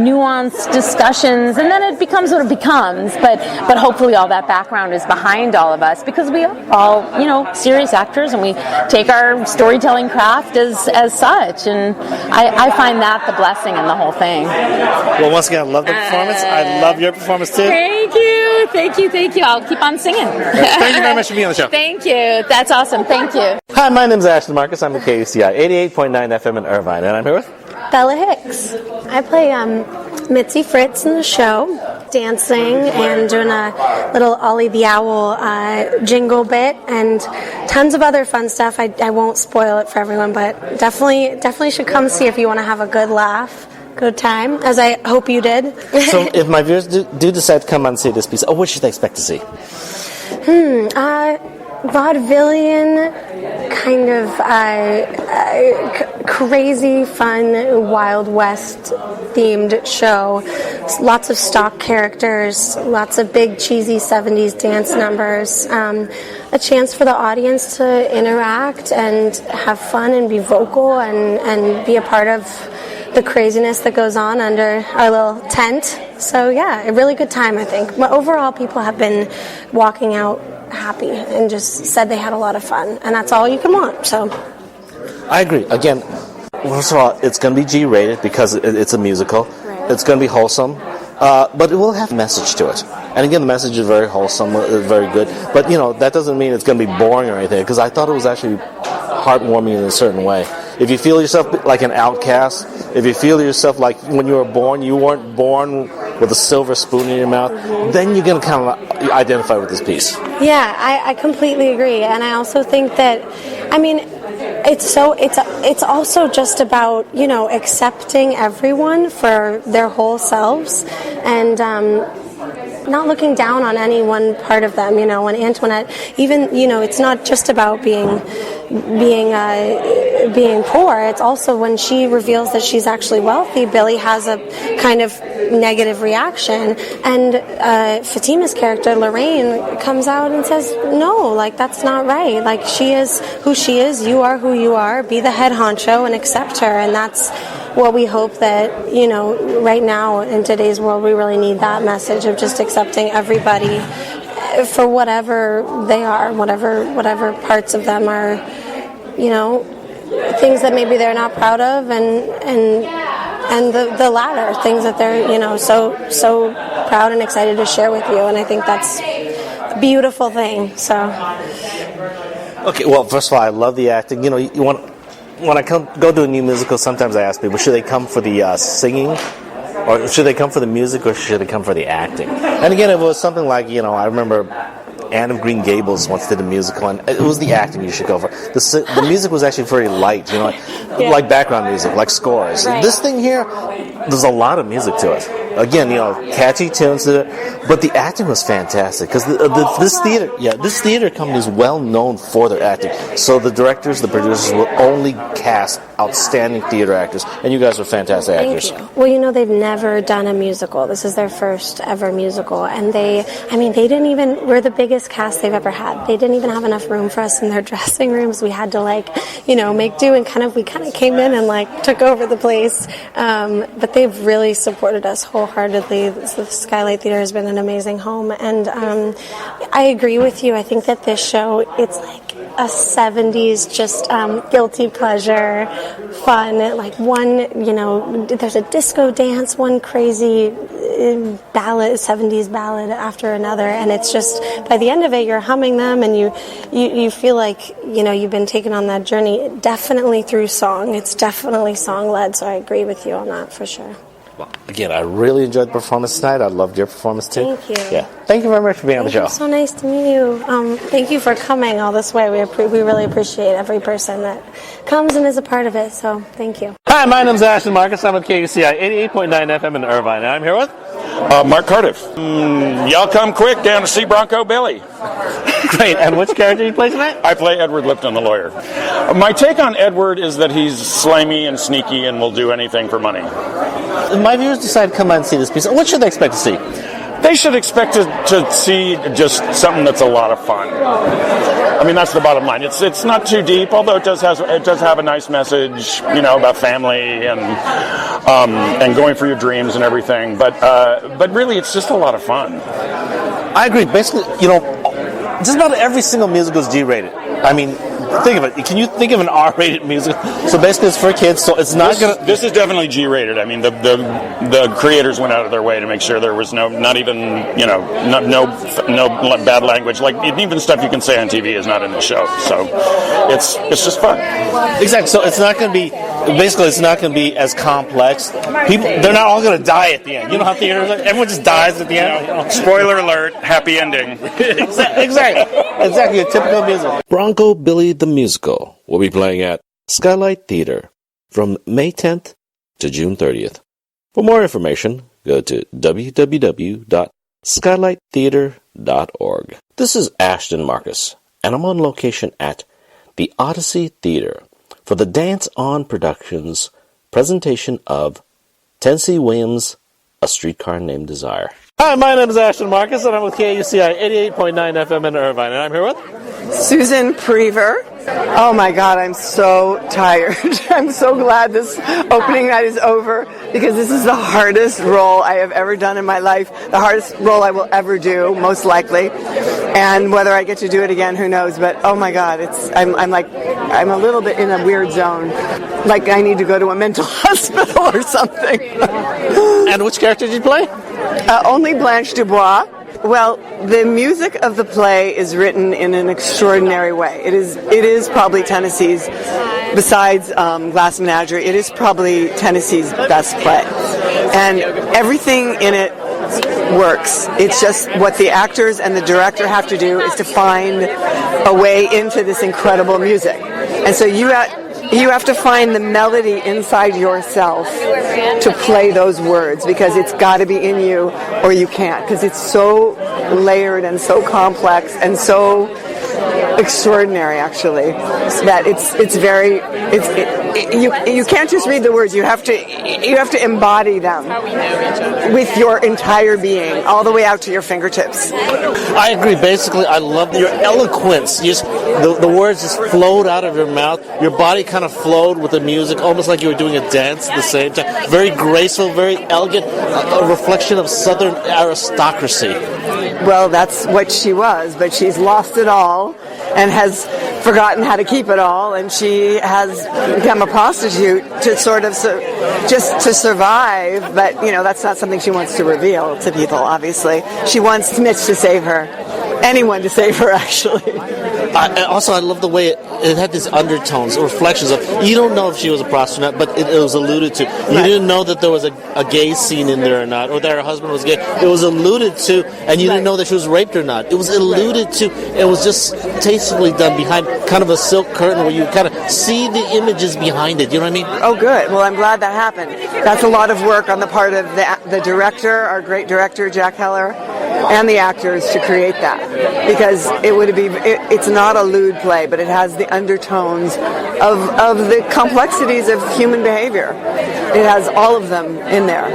nuanced discussions, and then it becomes what it becomes. But hopefully all that background is behind all of us, because we are all, serious actors, and we take our storytelling craft as such. And I find that the blessing in the whole thing. Well, once again, I love the performance. I love your performance too. Thank you. I'll keep on singing. Thank you very much for being on the show. Thank you. That's awesome. Thank you. Hi, my name is Ashton Marcus. I'm with KUCI 88.9 FM in Irvine, and I'm here with Bella Hicks. I play Mitzi Fritz in the show, dancing and doing a little Ollie the Owl jingle bit, and tons of other fun stuff. I won't spoil it for everyone, but definitely should come see if you want to have a good laugh. Good time, as I hope you did. So if my viewers do decide to come and see this piece, what should they expect to see? Vaudevillian, kind of crazy, fun, Wild West themed show. Lots of stock characters, lots of big cheesy 70s dance numbers. A chance for the audience to interact and have fun and be vocal and be a part of the craziness that goes on under our little tent. So yeah, a really good time, I think. But overall, people have been walking out happy and just said they had a lot of fun, and that's all you can want. So I agree. Again, first of all, it's going to be G-rated because it's a musical. Right. It's going to be wholesome, but it will have a message to it. And again, the message is very wholesome, very good. But that doesn't mean it's going to be boring or anything, because I thought it was actually heartwarming in a certain way. If you feel yourself like an outcast, if you feel yourself like when you were born, you weren't born with a silver spoon in your mouth, then you're going to kind of identify with this piece. Yeah, I completely agree. And I also think that, it's also just about, accepting everyone for their whole selves and not looking down on any one part of them. When Antoinette, even, it's not just about being poor. It's also when she reveals that she's actually wealthy, Billy has a kind of negative reaction, and Fatima's character Lorraine comes out and says, no, like, that's not right. Like, she is who she is, you are who you are, be the head honcho and accept her. And that's what we hope that, right now in today's world, we really need that message of just accepting everybody for whatever they are, whatever parts of them are, things that maybe they're not proud of, and the latter, things that they're, so proud and excited to share with you. And I think that's a beautiful thing. So. Okay, well, first of all, I love the acting. When I go to a new musical, sometimes I ask people, should they come for the singing, or should they come for the music, or should they come for the acting? And again, it was something like, I remember Anne of Green Gables once did a musical, and it was the acting you should go for. The music was actually very light, like background music, like scores. Right. This thing here, there's a lot of music to it. again, catchy tunes, but the acting was fantastic because this theater company is well known for their acting. So the directors, the producers will only cast outstanding theater actors, and you guys are fantastic actors. Thank you. Well, they've never done a musical. This is their first ever musical, and they didn't even, we're the biggest cast they've ever had. They didn't even have enough room for us in their dressing rooms. We had to make do, and we came in and took over the place. But they've really supported us wholeheartedly. The Skylight Theater has been an amazing home, and I agree with you. I think that this show, it's like a 70s just guilty pleasure fun, there's a disco dance, one crazy ballad, 70s ballad after another, and it's just, by the end of it, you're humming them, and you feel like, you've been taken on that journey, definitely through song. It's definitely song-led, so I agree with you on that, for sure. Well, again, I really enjoyed the performance tonight. I loved your performance, too. Thank you. Yeah. Thank you very much for being on the show. It's so nice to meet you. Thank you for coming all this way. We really appreciate every person that comes and is a part of it, so thank you. Hi, my name's Ashton Marcus. I'm with KUCI 88.9 FM in Irvine, and I'm here with Mark Cardiff. Y'all come quick down to see Bronco Billy. Great. And which character do you play tonight? I play Edward Lipton, the lawyer. My take on Edward is that he's slimy and sneaky and will do anything for money. If my viewers decide to come out and see this piece, what should they expect to see? They should expect to see just something that's a lot of fun. I mean, that's the bottom line. It's not too deep, although it does have a nice message, about family and going for your dreams and everything. But really, it's just a lot of fun. I agree. Basically, just about every single musical is G-rated. I mean, think of it. Can you think of an R-rated musical? So basically, it's for kids. So it's not This is definitely G-rated. I mean, the creators went out of their way to make sure there was no bad language. Like even stuff you can say on TV is not in the show. So it's just fun. Exactly. So it's not going to be. Basically, it's not going to be as complex. They're not all going to die at the end. You know how theaters are? Everyone just dies at the end. Spoiler alert, happy ending. Exactly, a typical musical. Bronco Billy the Musical will be playing at Skylight Theater from May 10th to June 30th. For more information, go to www.skylighttheater.org. This is Ashton Marcus, and I'm on location at the Odyssey Theater for the Dance On Productions presentation of Tennessee Williams' A Streetcar Named Desire. Hi, my name is Ashton Marcus, and I'm with KUCI 88.9 FM in Irvine, and I'm here with Susan Prever. Oh my God, I'm so tired. I'm so glad this opening night is over because this is the hardest role I have ever done in my life, the hardest role I will ever do, most likely. And whether I get to do it again, who knows? But oh my God, I'm a little bit in a weird zone. Like I need to go to a mental hospital or something. And which character did you play? Only Blanche Dubois. Well, the music of the play is written in an extraordinary way. It is probably Tennessee's, besides Glass Menagerie, it is probably Tennessee's best play. And everything in it works. It's just what the actors and the director have to do is to find a way into this incredible music. And so you have to find the melody inside yourself to play those words because it's got to be in you or you can't because it's so layered and so complex and so extraordinary actually that you can't just read the words, you have to embody them with your entire being all the way out to your fingertips. I agree. Basically, I love your eloquence. The words just flowed out of your mouth. Your body kind of flowed with the music, almost like you were doing a dance at the same time. Very graceful, very elegant, a reflection of Southern aristocracy. Well, that's what she was, but she's lost it all and has forgotten how to keep it all, and she has become a prostitute to sort of just to survive, but that's not something she wants to reveal to people, obviously. She wants Mitch to save her. Anyone to save her, actually. I love the way it had these undertones, reflections of, you don't know if she was a prostitute or not, but it was alluded to. You didn't know that there was a gay scene in there or not, or that her husband was gay. It was alluded to, and you didn't know that she was raped or not. It was alluded to. It was just tastefully done behind kind of a silk curtain where you kind of see the images behind it. You know what I mean? Oh, good. Well, I'm glad that happened. That's a lot of work on the part of the director, our great director, Jack Heller, and the actors to create that. Because it's not a lewd play, but it has the undertones of the complexities of human behavior. It has all of them in there.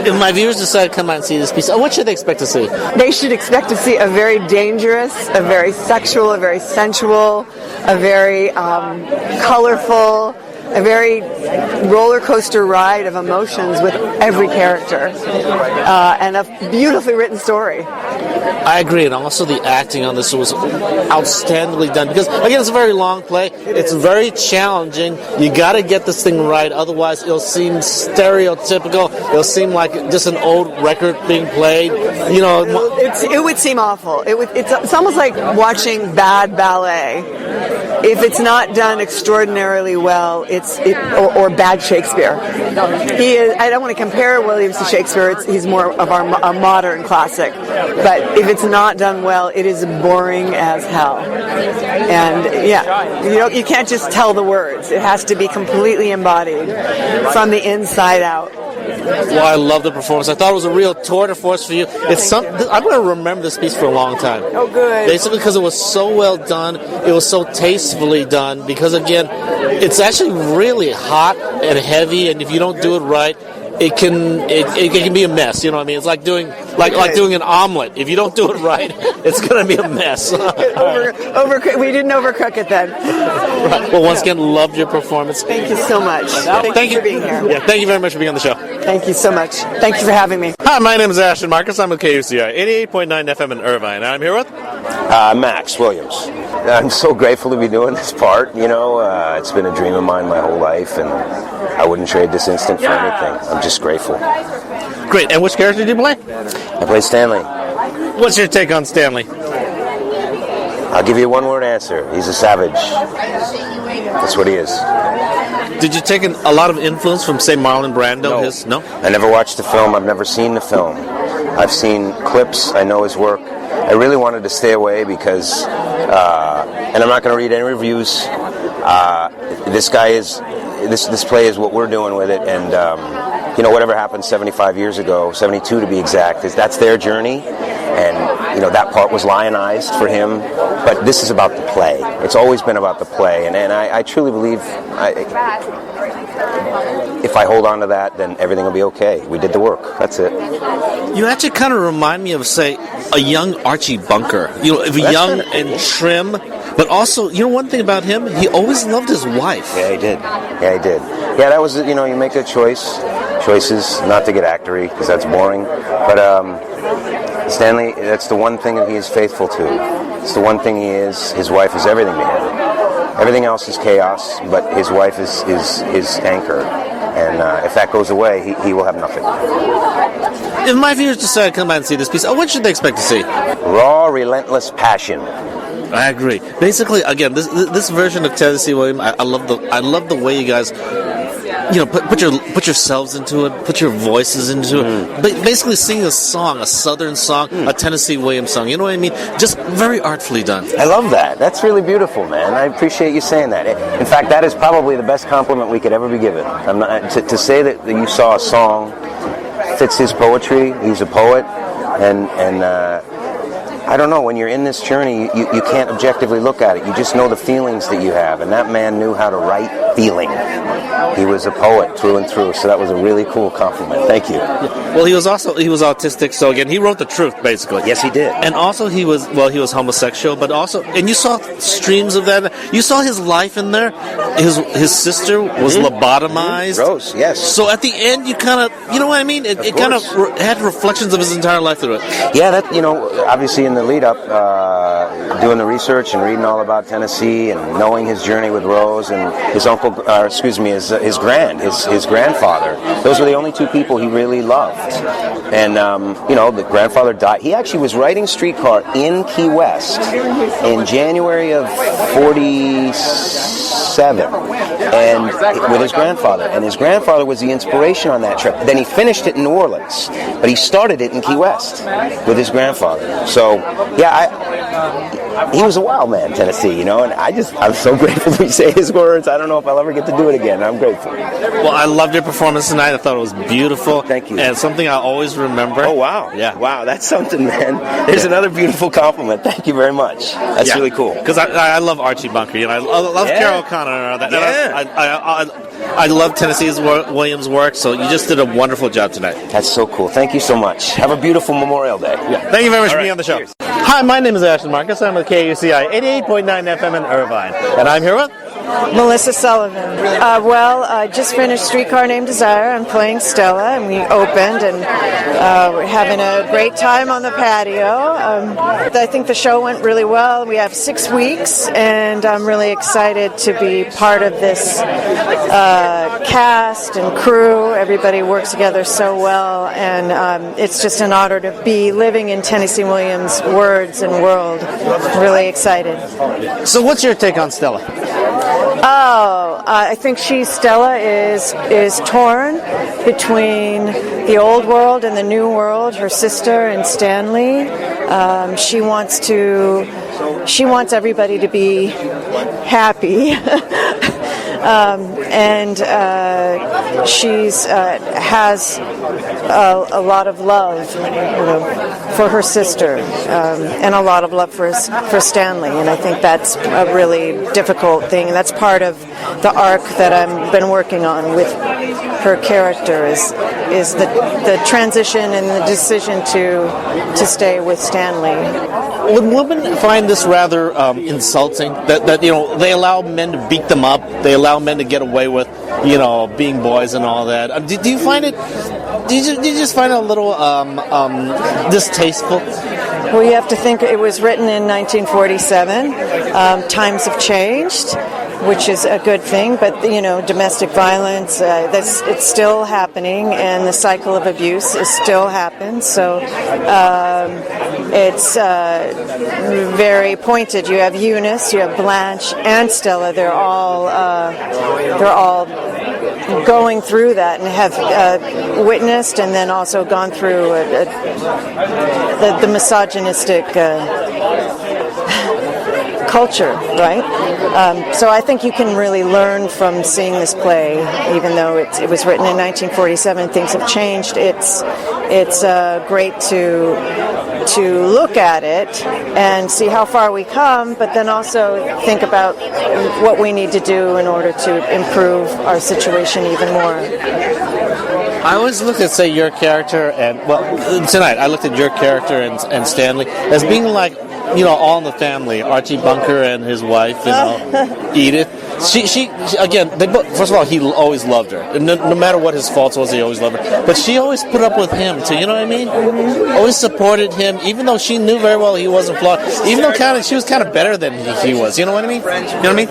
If my viewers decide to come out and see this piece, what should they expect to see? They should expect to see a very dangerous, a very sexual, a very sensual, a very colorful, a very roller coaster ride of emotions with every character, and a beautifully written story. I agree, and also the acting on this was outstandingly done, because again, it's a very long play. It's very challenging. You got to get this thing right, otherwise it'll seem stereotypical. It'll seem like just an old record being played. You know, it would seem awful. It's almost like watching bad ballet. If it's not done extraordinarily well, or bad Shakespeare. He is. I don't want to compare Williams to Shakespeare. He's more of a modern classic. But if it's not done well, it is boring as hell. And yeah, you can't just tell the words. It has to be completely embodied from the inside out. Well, I love the performance. I thought it was a real tour de force for you. I'm going to remember this piece for a long time. Oh, good. Basically because it was so well done. It was so tastefully done. Because, again, it's actually really hot and heavy, and if you don't do it right, it can be a mess. You know what I mean? It's like doing an omelet. If you don't do it right, it's going to be a mess. We didn't overcook it then. Right. Well, once again, loved your performance. Thank you so much. Thank you for being here. Yeah, thank you very much for being on the show. Thank you so much. Thank you for having me. Hi, my name is Ashton Marcus. I'm with KUCI 88.9 FM in Irvine. I'm here with Max Williams. I'm so grateful to be doing this part. You know, it's been a dream of mine my whole life, and I wouldn't trade this instant for anything. I'm just grateful. Great. And which character did you play? I played Stanley. What's your take on Stanley? I'll give you a one-word answer. He's a savage. That's what he is. Did you take a lot of influence from, say, Marlon Brando? No. I never watched the film. I've never seen the film. I've seen clips. I know his work. I really wanted to stay away because, and I'm not going to read any reviews. This play is what we're doing with it, and whatever happened 75 years ago, 72 to be exact, that's their journey, and that part was lionized for him. But this is about the play. It's always been about the play, and I truly believe if I hold on to that, then everything will be okay. We did the work. That's it. You actually kind of remind me of, say, a young Archie Bunker. Young and trim. But also, one thing about him, he always loved his wife. Yeah, he did. Yeah, that was, you make a choices, not to get actory, because that's boring. But Stanley, that's the one thing that he is faithful to. It's the one thing he is. His wife is everything to him. Everything else is chaos, but his wife is his anchor. And if that goes away, he will have nothing. If my viewers decide to come out and see this piece, what should they expect to see? Raw, relentless passion. I agree. Basically, again, this version of Tennessee Williams, I love the way you guys, put yourselves into it, put your voices into it. Basically, sing a song, a Southern song, a Tennessee Williams song. You know what I mean? Just very artfully done. I love that. That's really beautiful, man. I appreciate you saying that. In fact, that is probably the best compliment we could ever be given. To say that you saw a song fits his poetry. He's a poet, and I don't know, when you're in this journey, you can't objectively look at it. You just know the feelings that you have, and that man knew how to write feeling. He was a poet through and through, so that was a really cool compliment. Thank you. Well, he was autistic, so again, he wrote the truth, basically. Yes, he did. And also he was homosexual, but also, and you saw streams of that. You saw his life in there. His sister was lobotomized. Rose, yes. So at the end, you kind of, you know what I mean? It kind of had reflections of his entire life through it. Yeah, that, obviously in the lead up, doing the research and reading all about Tennessee and knowing his journey with Rose and his his grandfather. Those were the only two people he really loved. And, the grandfather died. He actually was writing Streetcar in Key West in January of 47 and with his grandfather. And his grandfather was the inspiration on that trip. Then he finished it in New Orleans, but he started it in Key West with his grandfather. So, he was a wild man, Tennessee, and I'm so grateful to say his words. I don't know if I'll ever get to do it again. I'm grateful. Well, I loved your performance tonight. I thought it was beautiful. Thank you. And something I always remember. Oh, wow. Yeah. Wow, that's something, man. There's another beautiful compliment. Thank you very much. That's really cool. Because I love Archie Bunker. I love Carol O'Connor. I love Tennessee Williams' work, so you just did a wonderful job tonight. That's so cool. Thank you so much. Have a beautiful Memorial Day. Yeah. Thank you very much for being on the show. Cheers. Hi, my name is Ashton Marcus. I'm with KUCI 88.9 FM in Irvine. And I'm here with Melissa Sullivan. I just finished Streetcar Named Desire. I'm playing Stella, and we opened, and we're having a great time on the patio. I think the show went really well. We have 6 weeks, and I'm really excited to be part of this cast and crew. Everybody works together so well, and it's just an honor to be living in Tennessee Williams' words and world. Really excited. So what's your take on Stella? I think Stella is torn between the old world and the new world. Her sister and Stanley. She wants everybody to be happy. And she's has a lot of love, for her sister, and a lot of love for Stanley. And I think that's a really difficult thing. And that's part of the arc that I've been working on with her character is the transition and the decision to stay with Stanley. Would women find this rather insulting? That they allow men to beat them up, they allow men to get away with being boys and all that. Do you find it? Do you just find it a little distasteful? Well, you have to think it was written in 1947. Times have changed, which is a good thing, but domestic violence, it's still happening, and the cycle of abuse is still happens. So it's very pointed. You have Eunice, you have Blanche, and Stella. They're all going through that and have witnessed, and then also gone through the misogynistic culture, right? So I think you can really learn from seeing this play, even though it was written in 1947. Things have changed. It's great to look at it and see how far we come, but then also think about what we need to do in order to improve our situation even more. I always look at, say, your character, and tonight I looked at your character and Stanley as being like, all in the family. Archie Bunker and his wife, Edith. She again. First of all, he always loved her. No matter what his faults was, he always loved her. But she always put up with him too. You know what I mean? Always supported him, even though she knew very well he wasn't flawed. Even though she was kind of better than he was. You know what I mean? You know what I mean?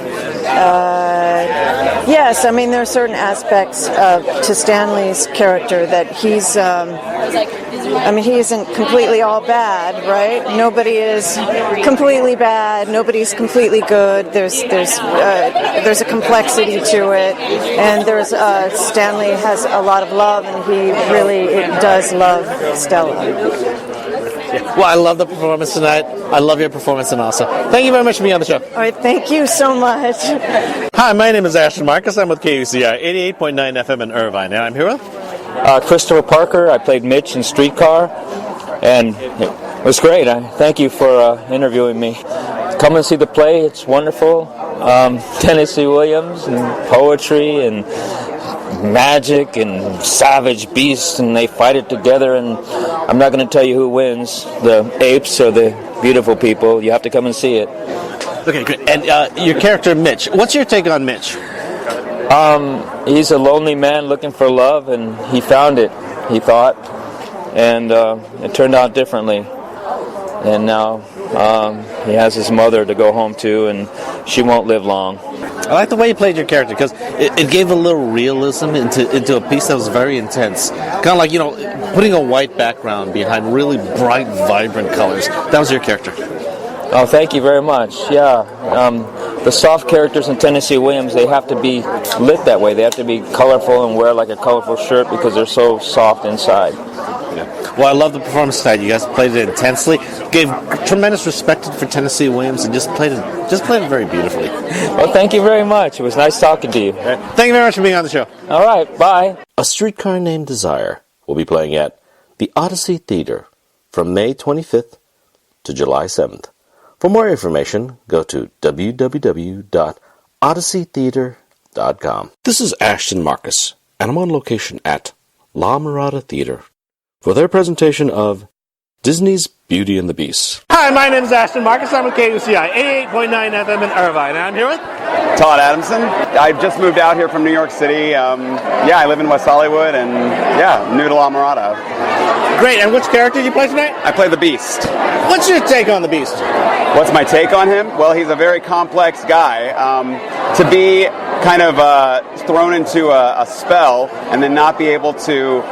Yes, I mean there are certain aspects to Stanley's character that he's. He isn't completely all bad, right? Nobody is completely bad. Nobody's completely good. There's a complexity to it, and Stanley has a lot of love, and he really does love Stella. Well, I love the performance tonight. I love your performance, and also thank you very much for being on the show. All right, thank you so much. Hi, my name is Ashton Marcus. I'm with KUCI 88.9 FM in Irvine, and I'm here with Christopher Parker. I played Mitch in Streetcar, and it was great. Thank you for interviewing me. Come and see the play. It's wonderful. Tennessee Williams and poetry and magic and savage beasts, and they fight it together, and I'm not going to tell you who wins, the apes or the beautiful people. You have to come and see it. Okay, good. And your character, Mitch. What's your take on Mitch? He's a lonely man looking for love, and he found it, he thought, and it turned out differently. and now he has his mother to go home to, and she won't live long. I like the way you played your character because it gave a little realism into a piece that was very intense. Kind of like, putting a white background behind really bright, vibrant colors. That was your character. Oh, thank you very much. Yeah, the soft characters in Tennessee Williams, they have to be lit that way. They have to be colorful and wear like a colorful shirt because they're so soft inside. Yeah. Well, I love the performance tonight. You guys played it intensely, gave tremendous respect for Tennessee Williams, and just played it very beautifully. Well, thank you very much. It was nice talking to you. Thank you very much for being on the show. All right, bye. A Streetcar Named Desire will be playing at the Odyssey Theater from May 25th to July 7th. For more information, go to www.odysseytheater.com. This is Ashton Marcus, and I'm on location at La Mirada Theater for their presentation of Disney's Beauty and the Beast. Hi, my name is Ashton Marcus. I'm with KUCI 88.9 FM in Irvine, and I'm here with Todd Adamson. I just moved out here from New York City. I live in West Hollywood, and new to La Mirada. Great, and which character did you play tonight? I play the Beast. What's your take on the Beast? What's my take on him? Well, he's a very complex guy. To be kind of thrown into a spell and then not be able to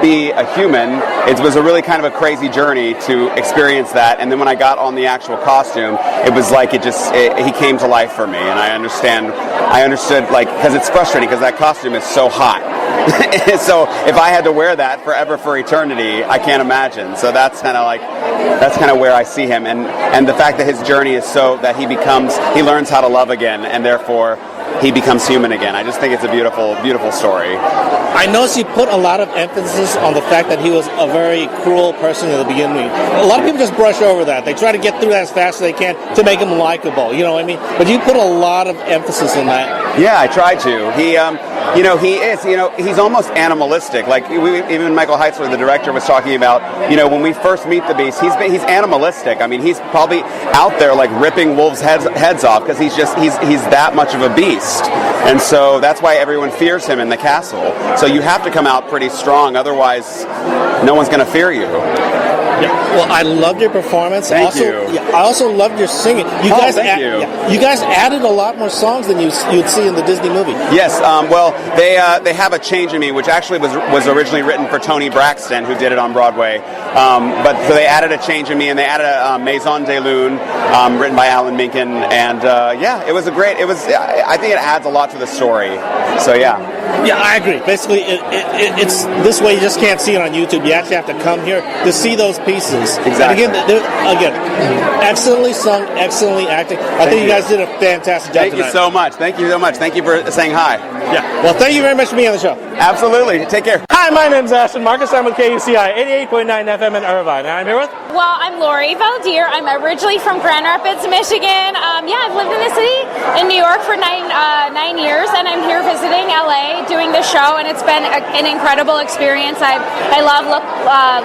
be a human, it was a really kind of a crazy journey to experience that. And then when I got on the actual costume, it was like he came to life for me. And I understood, like, because it's frustrating because that costume is so hot. So if I had to wear that forever for eternity, I can't imagine. So that's kind of where I see him, and the fact that his journey is so that he learns how to love again, and therefore he becomes human again. I just think it's a beautiful, beautiful story. I noticed you put a lot of emphasis on the fact that he was a very cruel person at the beginning. A lot of people just brush over that. They try to get through that as fast as they can to make him likable. You know what I mean? But you put a lot of emphasis on that. Yeah, I try to. He's almost animalistic. Like even Michael Heitzler, the director, was talking about. When we first meet the Beast, he's animalistic. I mean, he's probably out there like ripping wolves' heads off because he's that much of a beast. And so that's why everyone fears him in the castle. So you have to come out pretty strong, otherwise no one's going to fear you. Yeah. Well, I loved your performance. Thank you. Yeah, I also loved your singing. You guys added a lot more songs than you'd see in the Disney movie. Yes. They have a Change in Me, which actually was originally written for Tony Braxton, who did it on Broadway. So they added a Change in Me, and they added a Maison de Lune, written by Alan Menken, and it was I think it adds a lot to the story. So yeah. Yeah, I agree. Basically, it's this way. You just can't see it on YouTube. You actually have to come here to see those pieces. Exactly. And again, excellently sung, excellently acting. I think you guys did a fantastic job tonight. Thank you so much. Thank you so much. Thank you for saying hi. Yeah. Well, thank you very much for being on the show. Absolutely. Take care. Hi, my name's Ashton Marcus. I'm with KUCI 88.9 FM in Irvine. And I'm here with... Well, I'm Lori Valdier. I'm originally from Grand Rapids, Michigan. I've lived in the city in New York for 9 years, and I'm here visiting LA doing the show, and it's been an incredible experience. I love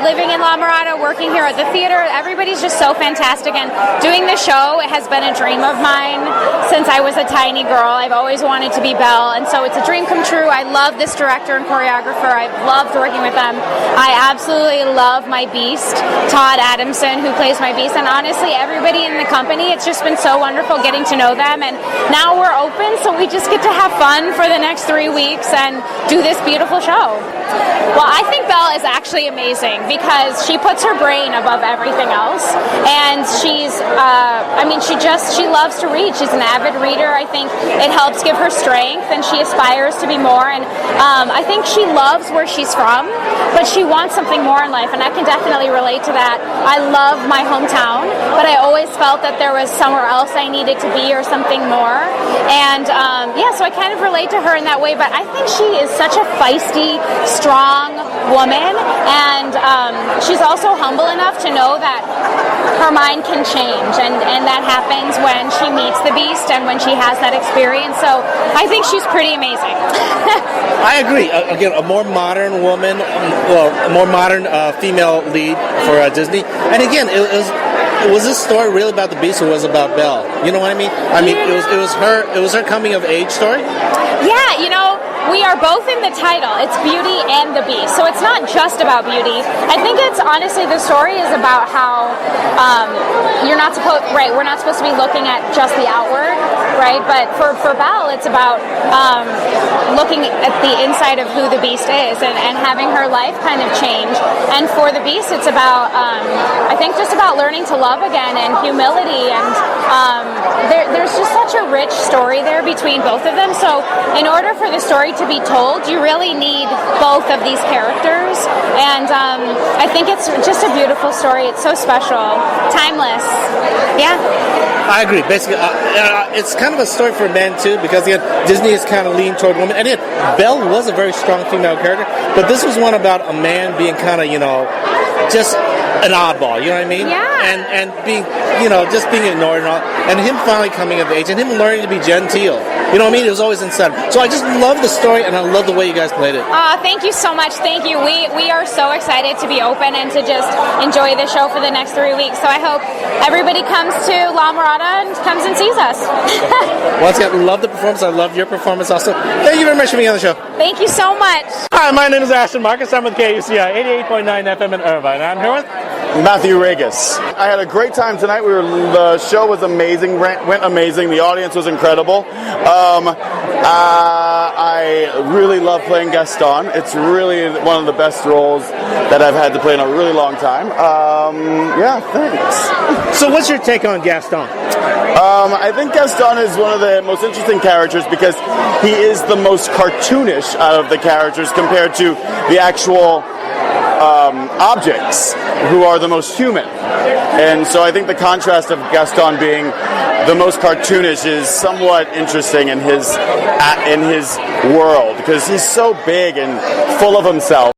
living in La Mirada, working here at the theater. Everybody's just so fantastic, and doing the show has been a dream of mine since I was a tiny girl. I've always wanted to be Belle, and so it's a dream come true. I love this director and choreographer. I've loved working with them. I absolutely love my Beast, Todd Adamson, who plays my Beast, and honestly, everybody in the company, it's just been so wonderful getting to know them, and now we're open, so we just get to have fun for the next 3 weeks and do this beautiful show. Well, I think Belle is actually amazing because she puts her brain above everything else, and she loves to read. She's an avid reader. I think it helps give her strength, and she aspires to be more, and I think she loves where she's from, but she wants something more in life, and I can definitely relate to that. I love my hometown, but I always felt that there was somewhere else I needed to be or something more, and so I kind of relate to her in that way, but I think she is such a feisty, strong woman, and she's also humble enough to know that her mind can change, and that happens when she meets the Beast and when she has that experience, so I think she's pretty amazing. I agree. Again, a more modern woman, a more modern female lead for Disney, and again, was this story really about the Beast or was it about Belle? You know what I mean? It was her coming of age story. Yeah, we are both in the title. It's Beauty and the Beast. So it's not just about beauty. I think it's honestly, the story is about how we're not supposed to be looking at just the outward, right? But for Belle, it's about looking at the inside of who the Beast is and having her life kind of change. And for the Beast, it's about, I think, just about learning to love again and humility. And there's just such a rich story there between both of them. So in order for the story to be told, you really need both of these characters. And I think it's just a beautiful story. It's so special, timeless. Yeah. I agree. Basically, it's kind of a story for men too, because again, Disney is kind of leaning toward women, and yet Belle was a very strong female character. But this was one about a man being kind of, just an oddball. You know what I mean? Yeah. And being, just being ignored and all, and him finally coming of age, and him learning to be genteel. You know what I mean? It was always inside. So I just love the story, and I love the way you guys played it. Thank you so much. Thank you. We are so excited to be open and to just enjoy the show for the next 3 weeks. So I hope everybody comes to La Mirada and comes and sees us. Once again, love the performance. I love your performance also. Thank you very much for being on the show. Thank you so much. Hi, my name is Ashton Marcus. I'm with KUCI 88.9 FM in Irvine. I'm here with Matthew Regis. I had a great time tonight. The show was amazing, went amazing. The audience was incredible. I really love playing Gaston. It's really one of the best roles that I've had to play in a really long time. Thanks. So what's your take on Gaston? I think Gaston is one of the most interesting characters because he is the most cartoonish out of the characters compared to the actual objects who are the most human. And so I think the contrast of Gaston being the most cartoonish is somewhat interesting in his world because he's so big and full of himself.